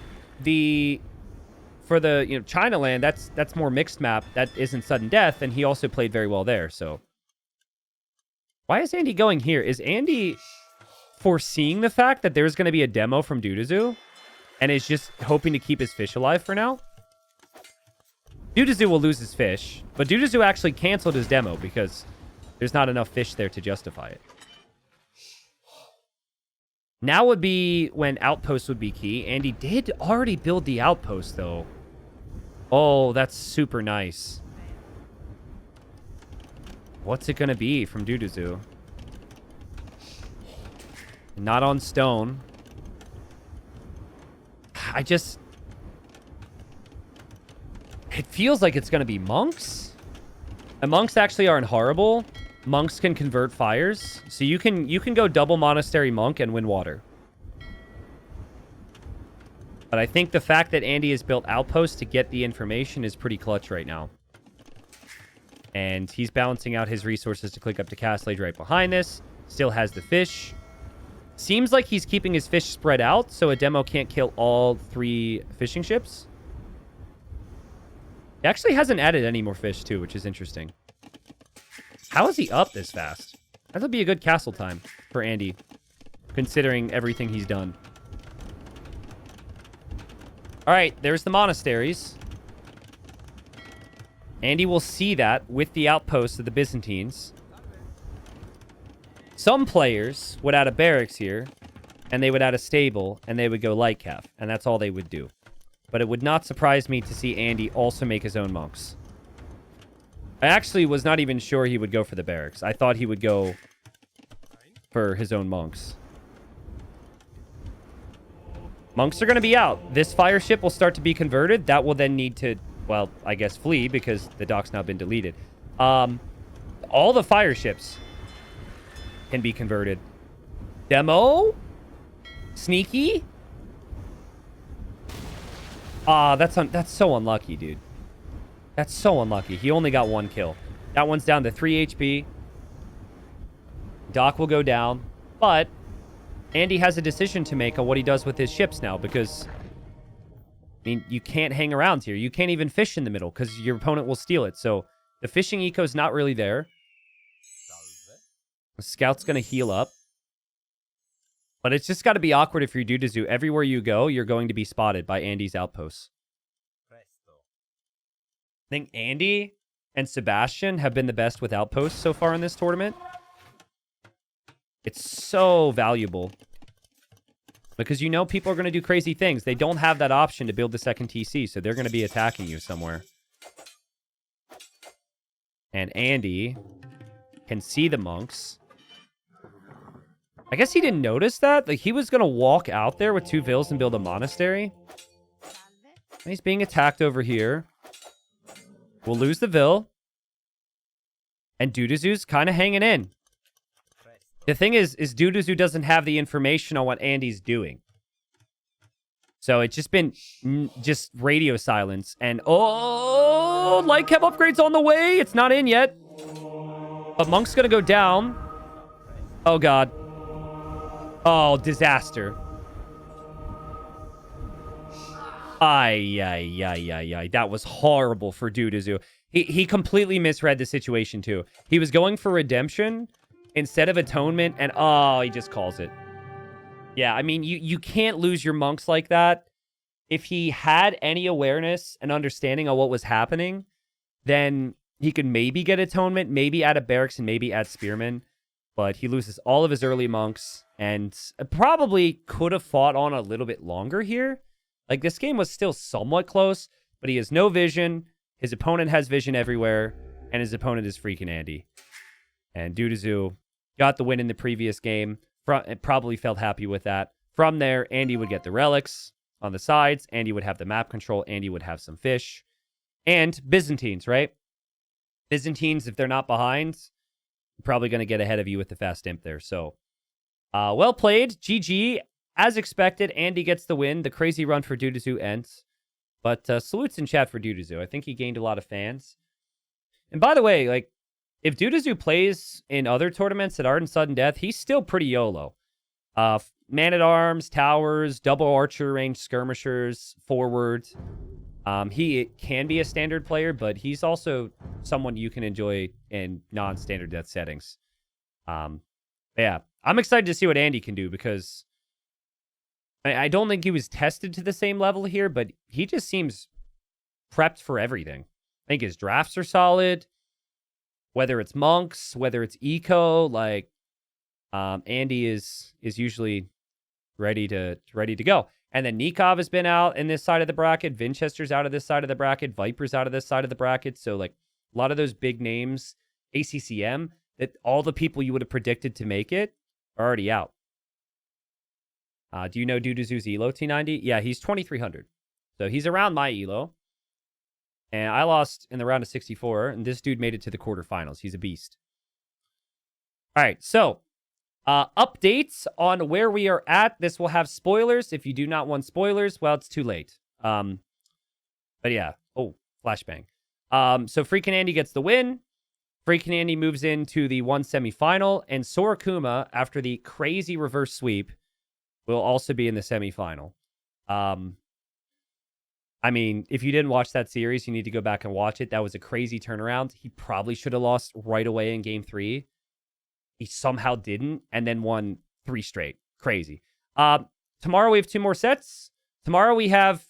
for the China land, that's more mixed map. That isn't sudden death, and he also played very well there. So why is Andy going here? Is Andy foreseeing the fact that there's going to be a demo from Duduzu and is just hoping to keep his fish alive for now? Duduzu will lose his fish, but Duduzu actually canceled his demo because there's not enough fish there to justify it. Now would be when outposts would be key. Andy did already build the outpost, though. Oh, that's super nice. What's it going to be from Duduzu? Not on stone. It feels like it's going to be monks. And monks actually aren't horrible. Monks can convert fires. So you can go double monastery monk and win water. But I think the fact that Andy has built outposts to get the information is pretty clutch right now. And he's balancing out his resources to click up to Castle Age right behind this. Still has the fish. Seems like he's keeping his fish spread out, so a demo can't kill all 3 fishing ships. He actually hasn't added any more fish, too, which is interesting. How is he up this fast? That'll be a good castle time for Andy, considering everything he's done. All right, there's the monasteries. Andy will see that with the outposts of the Byzantines. Some players would add a barracks here, and they would add a stable, and they would go light cav, and that's all they would do. But it would not surprise me to see Andy also make his own monks. I actually was not even sure he would go for the barracks. I thought he would go for his own monks. Monks are going to be out. This fire ship will start to be converted. That will then need to, well, I guess flee because the dock's now been deleted. All the fire ships can be converted. Demo? Sneaky? That's so unlucky, dude. That's so unlucky. He only got 1 kill. That one's down to 3 HP. Dock will go down. But Andy has a decision to make on what he does with his ships now, because, I mean, you can't hang around here. You can't even fish in the middle because your opponent will steal it. So the fishing eco is not really there. The scout's going to heal up. But it's just got to be awkward if you're Dudazu. Everywhere you go, you're going to be spotted by Andy's outposts. I think Andy and Sebastian have been the best with outposts so far in this tournament. It's so valuable. Because you know people are going to do crazy things. They don't have that option to build the second TC, so they're going to be attacking you somewhere. And Andy can see the monks. I guess he didn't notice that. Like, he was going to walk out there with 2 vills and build a monastery. And he's being attacked over here. We'll lose the vill. And Dudazu's kind of hanging in. The thing is Dudazu doesn't have the information on what Andy's doing. So it's just been just radio silence. And, oh, light cap upgrade's on the way. It's not in yet. But Monk's going to go down. Oh, God. Oh, disaster. Ay. That was horrible for Dudazu. He completely misread the situation, too. He was going for redemption instead of atonement, and oh, he just calls it. Yeah, I mean, you can't lose your monks like that. If he had any awareness and understanding of what was happening, then he could maybe get atonement, maybe add a barracks, and maybe add spearmen. But he loses all of his early monks, and probably could have fought on a little bit longer here. Like, this game was still somewhat close, but he has no vision. His opponent has vision everywhere, and his opponent is freaking Andy. And Dudazu got the win in the previous game. Probably felt happy with that. From there, Andy would get the relics on the sides. Andy would have the map control. Andy would have some fish. And Byzantines, right? Byzantines, if they're not behind, probably going to get ahead of you with the fast imp there. So, well played. GG. As expected, Andy gets the win. The crazy run for Dudazu ends. But salutes in chat for Dudazu. I think he gained a lot of fans. And by the way, like, if Dudazu plays in other tournaments that aren't sudden death, he's still pretty YOLO. Man-at-arms, towers, double archer range skirmishers, forward. He can be a standard player, but he's also someone you can enjoy in non-standard death settings. Yeah, I'm excited to see what Andy can do, because I don't think he was tested to the same level here, but he just seems prepped for everything. I think his drafts are solid. Whether it's monks, whether it's eco, like Andy is usually ready to go. And then Nikov has been out in this side of the bracket. Vinchester's out of this side of the bracket. Viper's out of this side of the bracket. So, like, a lot of those big names, ACCM, that all the people you would have predicted to make it are already out. Do you know Dudazu's Elo, T90? Yeah, he's 2,300. So he's around my Elo. And I lost in the round of 64, and this dude made it to the quarterfinals. He's a beast. All right, so updates on where we are at. This will have spoilers. If you do not want spoilers, well, it's too late. But yeah. Oh, flashbang. So freaking Andy gets the win. Freaking Andy moves into the 1 semifinal, and Sorakuma, after the crazy reverse sweep, will also be in the semifinal. I mean, if you didn't watch that series, you need to go back and watch it. That was a crazy turnaround. He probably should have lost right away in game 3. He somehow didn't, and then won 3 straight. Crazy. Tomorrow we have 2 more sets. Tomorrow we have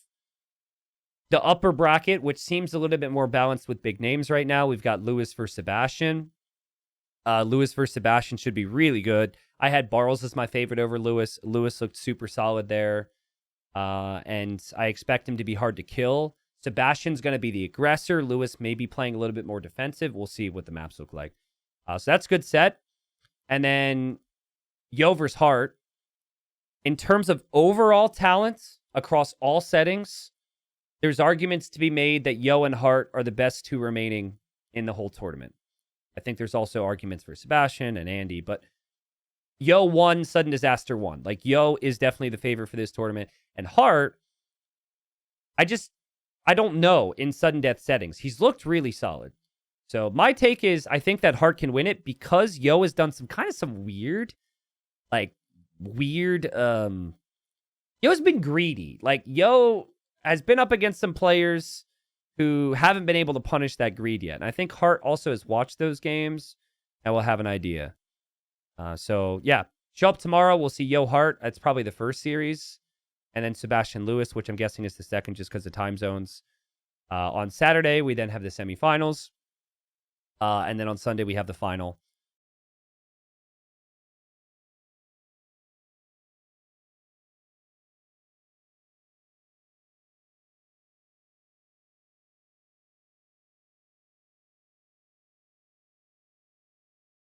the upper bracket, which seems a little bit more balanced with big names right now. We've got Lewis versus Sebastian. Lewis versus Sebastian should be really good. I had Barles as my favorite over Lewis. Lewis looked super solid there. And I expect him to be hard to kill. Sebastian's going to be the aggressor. Lewis may be playing a little bit more defensive. We'll see what the maps look like. So that's a good set. And then Yo versus Hart. In terms of overall talent across all settings, there's arguments to be made that Yo and Hart are the best 2 remaining in the whole tournament. I think there's also arguments for Sebastian and Andy, but Yo won, Sudden Disaster won. Like, Yo is definitely the favorite for this tournament. And Hart, I don't know in sudden death settings. He's looked really solid. So my take is I think that Hart can win it because Yo has done some weird, Yo's been greedy. Like, Yo has been up against some players who haven't been able to punish that greed yet. And I think Hart also has watched those games and will have an idea. So, yeah, show up tomorrow. We'll see Yo Hart. That's probably the first series. And then Sebastian Lewis, which I'm guessing is the second just because of time zones. On Saturday, we then have the semifinals. And then on Sunday, we have the final.